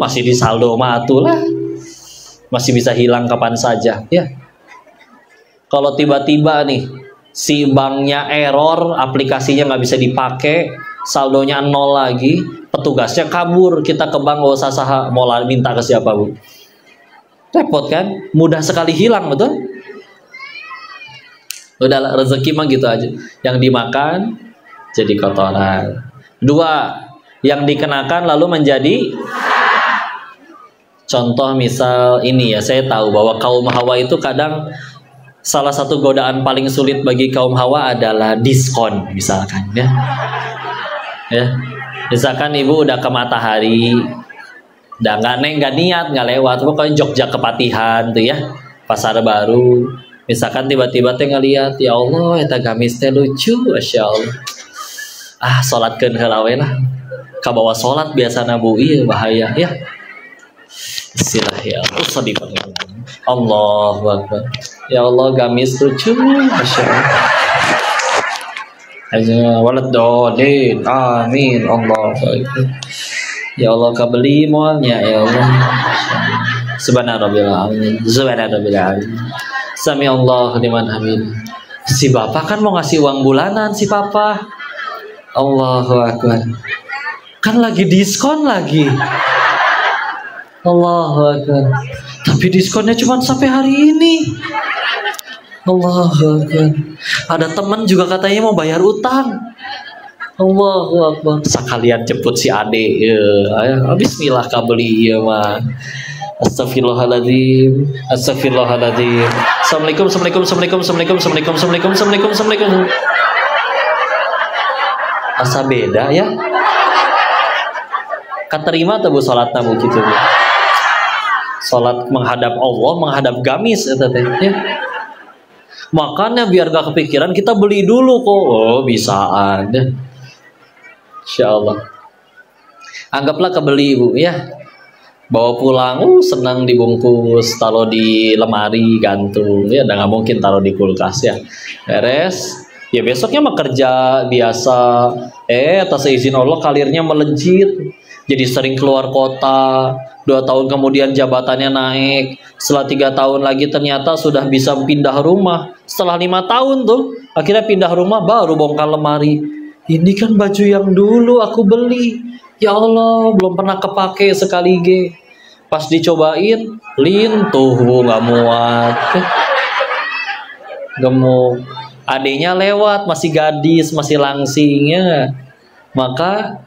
Masih di saldo matu lah. Masih bisa hilang kapan saja. Ya. Kalau tiba-tiba nih, si banknya error, aplikasinya nggak bisa dipakai, saldonya 0 lagi, petugasnya kabur, kita ke bank gak usah mau minta ke siapa bu? Repot kan? Mudah sekali hilang, betul? Udah rezeki mah gitu aja. Yang dimakan jadi kotoran. 2, yang dikenakan lalu menjadi. Contoh misal ini ya, saya tahu bahwa kaum Hawa itu kadang salah satu godaan paling sulit bagi kaum Hawa adalah diskon misalkan ya. Ya. Misalkan ibu udah ke Matahari, udah nggak niat nggak lewat, pokoknya Jogja Kepatihan tuh ya, Pasar Baru, Misalkan tiba-tiba teh ngeliat, ya Allah eta gamis teh lucu, masya Allah. Salatkeun heula we lah. Kabawa salat biasana Bu, ieu bahaya ya. Bismillah ya Allah, sedih Allahu Akbar. Ya Allah gamis lucu, masya Allah. Hanya walad dolin, amin Allah. Ya Allah kabeli moalnya ya Allah. Subhanallah alamin. Subhanallah. Sami Allah liman hamid. Si bapak kan mau ngasih uang bulanan si papa. Allahu Akbar. Kan lagi diskon lagi. Allahu Akbar. Tapi diskonnya cuma sampai hari ini. Allahu Akbar. Ada teman juga katanya mau bayar utang. Allahu Akbar. Sekalian jemput si ade. Bismillah kabeli ya mah. Astagfirullahaladzim. Astagfirullahaladzim. Assalamualaikum. Asa beda ya. Katerima tuh Bu salat namu gitu Bu. Salat menghadap Allah, menghadap gamis eta teh ya. Makanya biar gak kepikiran kita beli dulu kok. Bisaan ya. Insyaallah. Anggaplah kebeli Bu ya. Bawa pulang, senang dibungkus, taruh di lemari, gantung ya, udah nggak mungkin taruh di kulkas ya. Beres, ya besoknya mah kerja biasa. Atas izin Allah karirnya melejit, jadi sering keluar kota. 2 tahun kemudian jabatannya naik. Setelah 3 tahun lagi ternyata sudah bisa pindah rumah. Setelah 5 tahun tuh akhirnya pindah rumah, baru bongkar lemari. Ini kan baju yang dulu aku beli. Ya Allah, belum pernah kepake sekali ge. Pas dicobain, lintuh Bu, nggak muat. Gemuk. Adenya lewat, masih gadis, masih langsingnya. Maka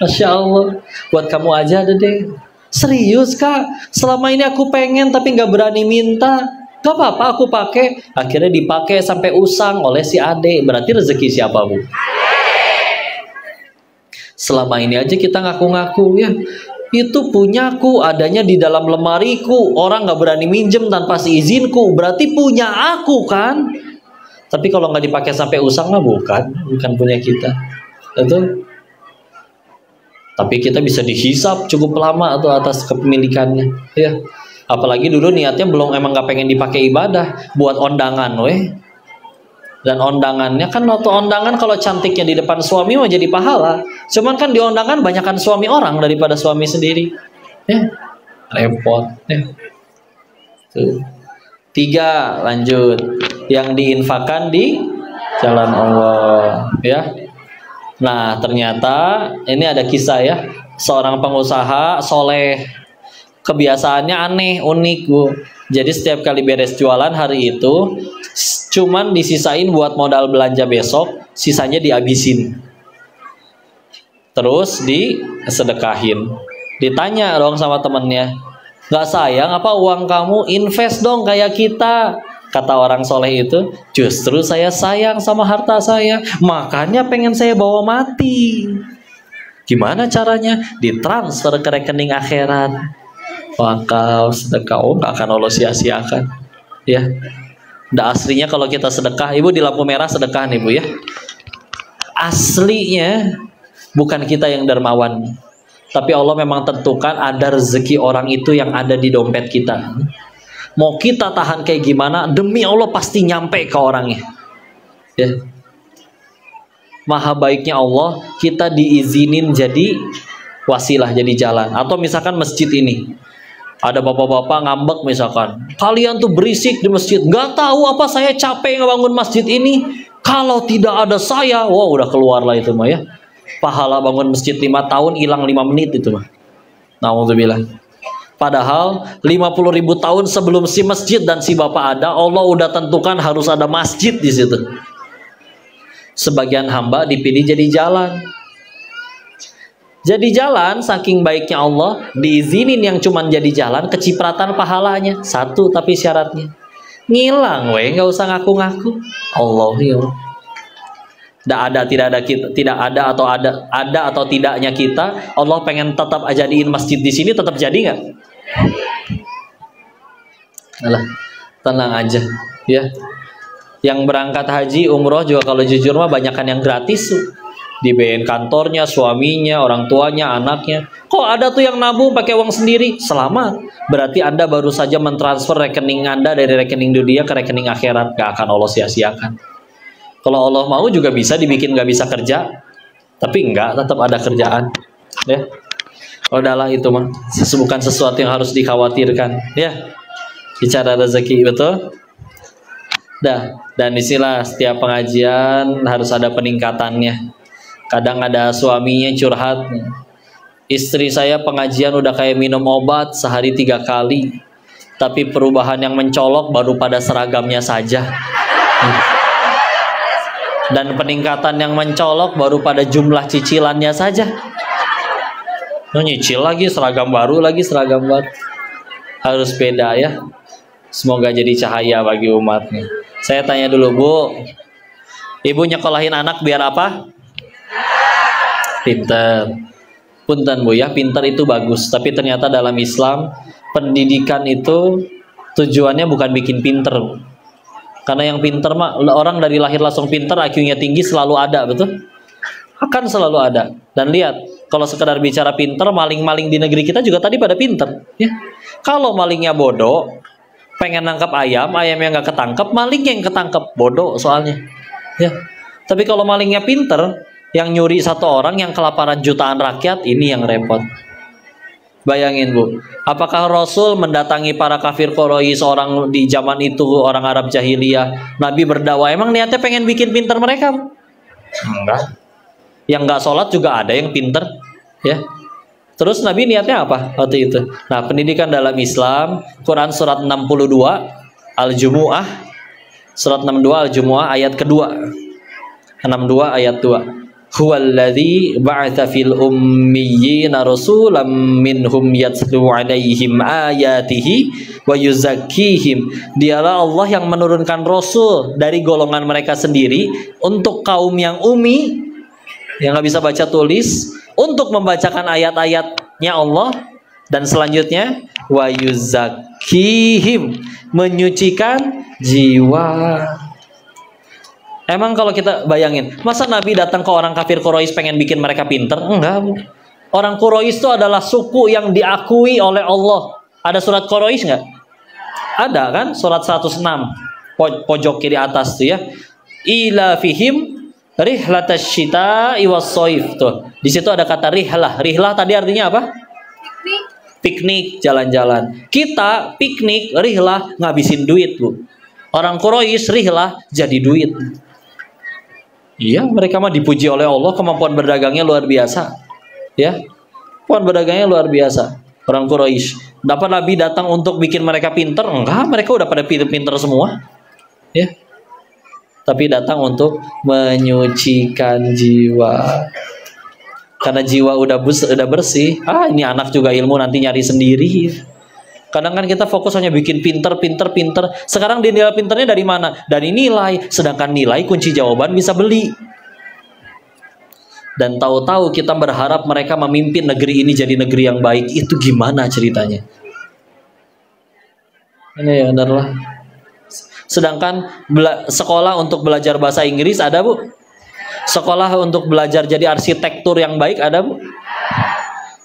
Masya Allah, buat kamu aja deh. Serius Kak, selama ini aku pengen tapi nggak berani minta. Gak apa-apa aku pakai. Akhirnya dipakai sampai usang oleh si ade. Berarti rezeki siapa Bu? Selama ini aja kita ngaku-ngaku ya, itu punyaku, adanya di dalam lemariku. Orang nggak berani minjem tanpa seizinku. Berarti punya aku kan? Tapi kalau nggak dipakai sampai usang mah bukan punya kita. Itu. Tapi kita bisa dihisap cukup lama atau atas kepemilikannya, ya. Apalagi dulu niatnya belum, emang nggak pengen dipakai ibadah, buat ondangan, weh. Dan ondangannya kan, waktu ondangan kalau cantiknya di depan suami mah jadi pahala. Cuman kan di ondangan banyakkan suami orang daripada suami sendiri, ya. Repot, ya. Tuh. 3, lanjut, yang diinfakkan di jalan Allah, ya. Nah ternyata ini ada kisah ya, seorang pengusaha soleh, kebiasaannya aneh, unik Bu. Jadi setiap kali beres jualan hari itu cuman disisain buat modal belanja besok, sisanya dihabisin, terus disedekahin. Ditanya dong sama temennya, gak sayang apa uang kamu? Invest dong kayak kita. Kata orang soleh itu, justru saya sayang sama harta saya, makanya pengen saya bawa mati. Gimana caranya? Ditransfer ke rekening akhirat. Wakaf, sedekah, gak akan Allah sia-siakan. Ya, udah aslinya kalau kita sedekah, Ibu di lampu merah sedekah nih Bu ya. Aslinya bukan kita yang dermawan, tapi Allah memang tentukan ada rezeki orang itu yang ada di dompet kita. Mau kita tahan kayak gimana, demi Allah pasti nyampe ke orangnya. Ya. Maha baiknya Allah, kita diizinin jadi wasilah, jadi jalan. Atau misalkan masjid ini, ada bapak-bapak ngambek misalkan, kalian tuh berisik di masjid, nggak tahu apa saya capek ngebangun masjid ini. Kalau tidak ada saya, wah udah keluar lah itu mah ya. Pahala bangun masjid 5 tahun hilang 5 menit itu mah. Nauzubillah. Padahal 50.000 tahun sebelum si masjid dan si bapak ada, Allah udah tentukan harus ada masjid di situ. Sebagian hamba dipilih jadi jalan. Jadi jalan, saking baiknya Allah, diizinin yang cuman jadi jalan, kecipratan pahalanya. 1 tapi syaratnya, ngilang weh, nggak usah ngaku-ngaku. Allah ya. Tidak ada atau tidaknya kita, Allah pengen tetap ajadiin masjid di sini, tetap jadi nggak? Alah, tenang aja ya. Yang berangkat haji umroh juga kalau jujur mah banyakan yang gratis, dibayarin kantornya, suaminya, orang tuanya, anaknya. Kok ada tuh yang nabung pakai uang sendiri? Selamat. Berarti Anda baru saja mentransfer rekening Anda dari rekening dunia ke rekening akhirat. Gak akan Allah sia-siakan. Kalau Allah mau juga bisa dibikin gak bisa kerja, tapi enggak, tetap ada kerjaan ya. Udahlah itu mah bukan sesuatu yang harus dikhawatirkan ya. Bicara rezeki, betul. Dan disinilah setiap pengajian harus ada peningkatannya. Kadang ada suaminya curhat, istri saya pengajian udah kayak minum obat sehari 3 kali, tapi perubahan yang mencolok baru pada seragamnya saja. Dan peningkatan yang mencolok baru pada jumlah cicilannya saja. Nyicil lagi seragam baru, harus beda ya. Semoga jadi cahaya bagi umatnya. Saya tanya dulu, Bu, ibu nyekolahin anak biar apa? Pinter. Punten Bu ya, pinter itu bagus. Tapi ternyata dalam Islam pendidikan itu tujuannya bukan bikin pinter. Karena yang pinter mah orang dari lahir langsung pinter, IQ-nya tinggi selalu ada, betul? Akan selalu ada. Dan lihat, kalau sekedar bicara pinter, maling-maling di negeri kita juga tadi pada pinter. Ya. Kalau malingnya bodoh, pengen nangkap ayam yang nggak ketangkep, malingnya yang ketangkep, bodoh soalnya. Ya. Tapi kalau malingnya pinter, yang nyuri 1 orang, yang kelaparan jutaan rakyat, ini yang repot. Bayangin Bu, apakah Rasul mendatangi para kafir Quraisy orang di zaman itu, orang Arab jahiliyah, Nabi berdakwah, emang niatnya pengen bikin pinter mereka? Enggak. Yang nggak sholat juga ada yang pinter, ya. Terus Nabi niatnya apa waktu itu? Nah, pendidikan dalam Islam, Quran surat 62 Al-Jumu'ah, surat 62 Al-Jumu'ah ayat kedua, 62 ayat 2. Huwallazi ba'atsa fil ummiyina rasulam minhum yatlu 'alaihim ayatihi wa yuzakkihim. Dialah Allah yang menurunkan rasul dari golongan mereka sendiri untuk kaum yang ummi, yang nggak bisa baca tulis, untuk membacakan ayat-ayatnya Allah, dan selanjutnya wa yuzakkihim, menyucikan jiwa. Emang kalau kita bayangin, masa Nabi datang ke orang kafir Quraisy pengen bikin mereka pinter? Enggak, Bu. Orang Quraisy itu adalah suku yang diakui oleh Allah. Ada surat Quraisy nggak? Ada kan? Surat 106 pojok kiri atas tuh ya. Ila fihim rihlatash syita'i was-shaif tuh. Di situ ada kata rihlah. Rihlah tadi artinya apa? Piknik, jalan-jalan. Kita piknik, rihlah, ngabisin duit, Bu. Orang Quraisy rihlah jadi duit. Iya, mereka mah dipuji oleh Allah, kemampuan berdagangnya luar biasa. Ya. Kemampuan berdagangnya luar biasa. Orang Quraisy. Dapat Nabi datang untuk bikin mereka pinter? Enggak, mereka udah pada pinter-pinter semua. Ya. Tapi datang untuk menyucikan jiwa. Karena jiwa udah bersih. Ini anak juga ilmu nanti nyari sendiri. Kadang kan kita fokus hanya bikin pinter. Sekarang dinilai pinternya dari mana? Dari nilai. Sedangkan nilai kunci jawaban bisa beli. Dan tahu-tahu kita berharap mereka memimpin negeri ini jadi negeri yang baik. Itu gimana ceritanya? Ini ya benar. Sedangkan sekolah untuk belajar bahasa Inggris ada, Bu? Sekolah untuk belajar jadi arsitektur yang baik ada, Bu?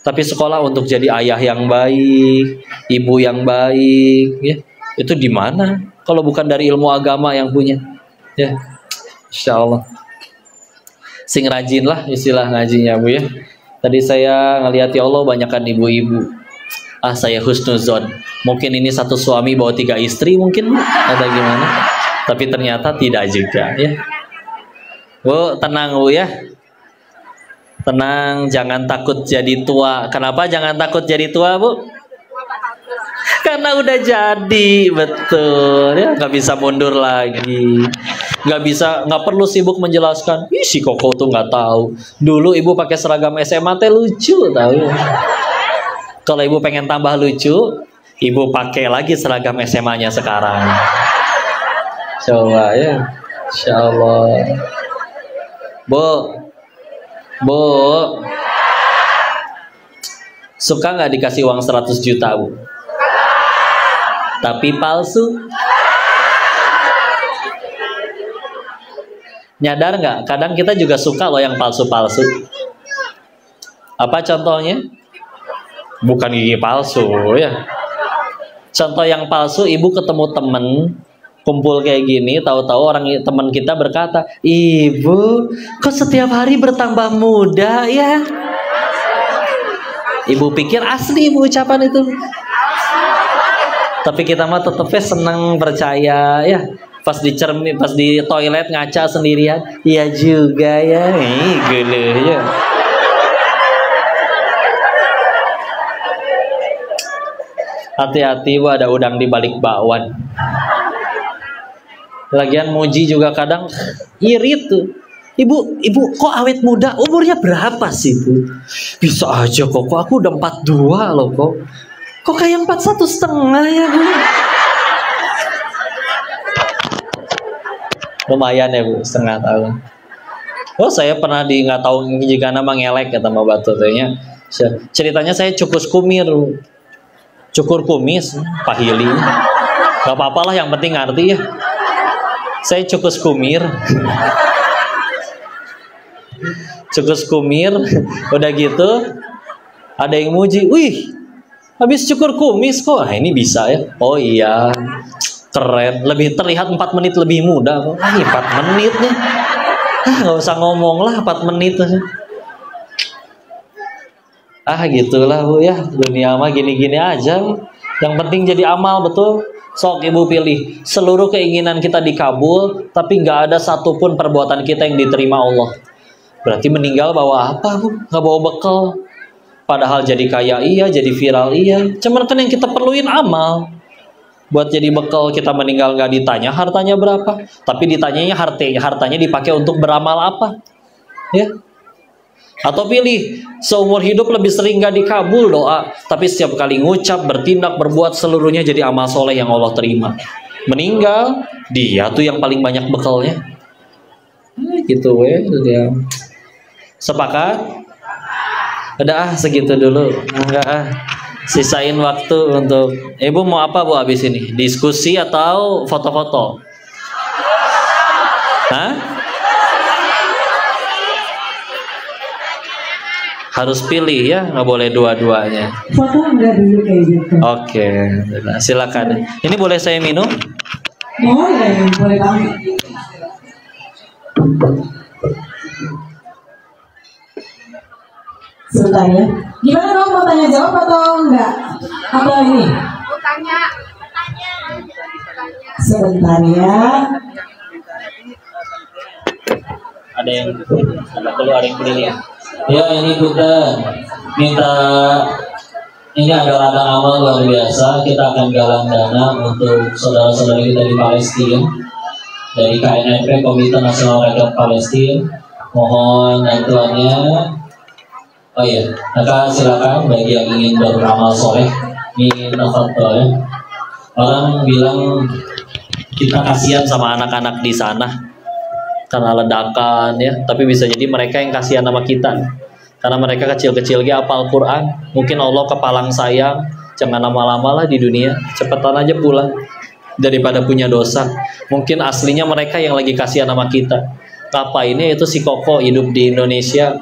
Tapi sekolah untuk jadi ayah yang baik, ibu yang baik, ya, itu di mana? Kalau bukan dari ilmu agama yang punya, ya, insya Allah. Sing rajin lah istilah ngajinya, Bu ya. Tadi saya ngelihat ya Allah banyakkan ibu-ibu. Saya husnuzon. Mungkin ini satu suami bawa 3 istri mungkin, Bu, atau gimana? Tapi ternyata tidak juga, ya. Bu, tenang Bu ya. Tenang, jangan takut jadi tua. Kenapa jangan takut jadi tua, Bu? Karena udah jadi, betul ya, nggak bisa mundur lagi, nggak perlu sibuk menjelaskan. Ih, si Koko tuh nggak tahu. Dulu ibu pakai seragam SMA teh lucu, tahu? Kalau ibu pengen tambah lucu, ibu pakai lagi seragam SMA-nya sekarang. Coba ya, Insya Allah. Bu, suka nggak dikasih uang 100 juta, Bu? Tapi palsu. Nyadar nggak? Kadang kita juga suka loh yang palsu-palsu. Apa contohnya? Bukan gigi palsu ya. Contoh yang palsu, ibu ketemu temen kumpul kayak gini, tahu-tahu orang teman kita berkata, "Ibu, kok setiap hari bertambah muda ya?" Ibu pikir asli ibu ucapan itu. Tapi kita mah tetepnya senang percaya ya. Pas di toilet ngaca sendirian, iya juga ya. Gele ya. Hati-hati, ada udang di balik bakwan. Lagian muji juga kadang irit tuh. Ibu kok awet muda? Umurnya berapa sih, Bu? Bisa aja kok aku udah 42 loh kok. Kok kayak 41,5 ya, Bu? Lumayan ya, Bu, setengah tahun. Oh, saya pernah nggak tahu jika nama ngelek kata Mbak Batu tanya. Ceritanya saya cukur kumis, pahili. Gak apa-apa lah, yang penting ngerti ya. Saya cukur kumir. Cukur kumir, udah gitu ada yang muji, "Wih, habis cukur kumis kok." Nah, ini bisa ya. Oh iya, keren. Lebih terlihat 4 menit lebih muda kok. 4 menit nih. Nggak usah ngomong lah 4 menit. Gitulah Bu ya. Dunia mah gini-gini aja. Yang penting jadi amal, betul. Sok ibu pilih. Seluruh keinginan kita dikabul, tapi nggak ada satupun perbuatan kita yang diterima Allah. Berarti meninggal bawa apa, Bu? Nggak bawa bekal. Padahal jadi kaya iya, jadi viral iya. Cuman kan yang kita perluin amal. Buat jadi bekal kita meninggal nggak ditanya hartanya berapa, tapi ditanyanya hartanya dipakai untuk beramal apa, ya? Atau pilih seumur hidup lebih sering gak dikabul doa, tapi setiap kali ngucap, bertindak, berbuat seluruhnya jadi amal soleh yang Allah terima. Meninggal dia tuh yang paling banyak bekalnya. Gitu ya. Sepakat? Udah segitu dulu. Enggak sisain waktu untuk ibu mau apa Bu habis ini? Diskusi atau foto-foto? Hah? Harus pilih ya, nggak boleh dua-duanya. Foto enggak dulu kayak gitu. Oke, silakan. Ini boleh saya minum? Boleh banget. Sebentar ya. Gimana dong, mau tanya jawab atau enggak? Atau ini? Mau tanya. Sebentar ya. Ada yang pilih. Ya, ini kita minta, ini adalah ladang amal luar biasa. Kita akan galang dana untuk saudara-saudara kita di Palestina dari KNFP, Komite Nasional Rakyat Palestina. Mohon bantuannya. Oh iya, maka silakan bagi yang ingin beramal soleh, ingin nafkah ya. Orang bilang kita kasihan sama anak-anak di sana karena ledakan ya, tapi bisa jadi mereka yang kasihan sama kita karena mereka kecil-kecil dia hafal Quran. Mungkin Allah kepalang sayang, jangan lama-lama lah di dunia, cepetan aja pulang daripada punya dosa. Mungkin aslinya mereka yang lagi kasihan sama kita. Ngapainnya itu si Koko hidup di Indonesia,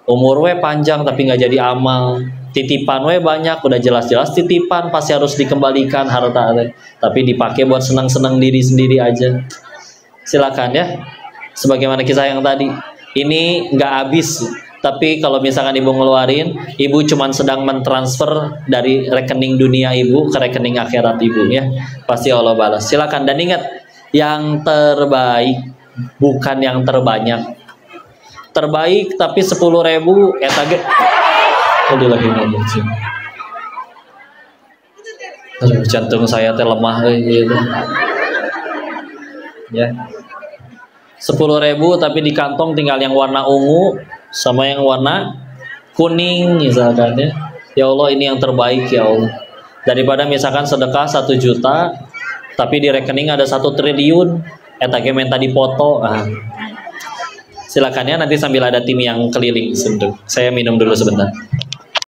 umur we panjang tapi nggak jadi amal, titipan we banyak, udah jelas-jelas titipan pasti harus dikembalikan harta, tapi dipakai buat senang-senang diri sendiri aja. Silakan ya. Sebagaimana kisah yang tadi, ini nggak habis, tapi kalau misalkan ibu ngeluarin, ibu cuman sedang mentransfer dari rekening dunia ibu ke rekening akhirat ibu ya, pasti Allah balas. Silakan, dan ingat, yang terbaik bukan yang terbanyak. Terbaik tapi 10.000 etage. Aduh lagi ngomong sih. Aduh, jantung saya teh lemah gitu. Ya. 10.000 tapi di kantong tinggal yang warna ungu sama yang warna kuning misalkan ya. Ya Allah, ini yang terbaik ya Allah. Daripada misalkan sedekah 1 juta tapi di rekening ada 1 triliun, etage minta dipoto. Silakan ya, nanti sambil ada tim yang keliling. Saya minum dulu sebentar.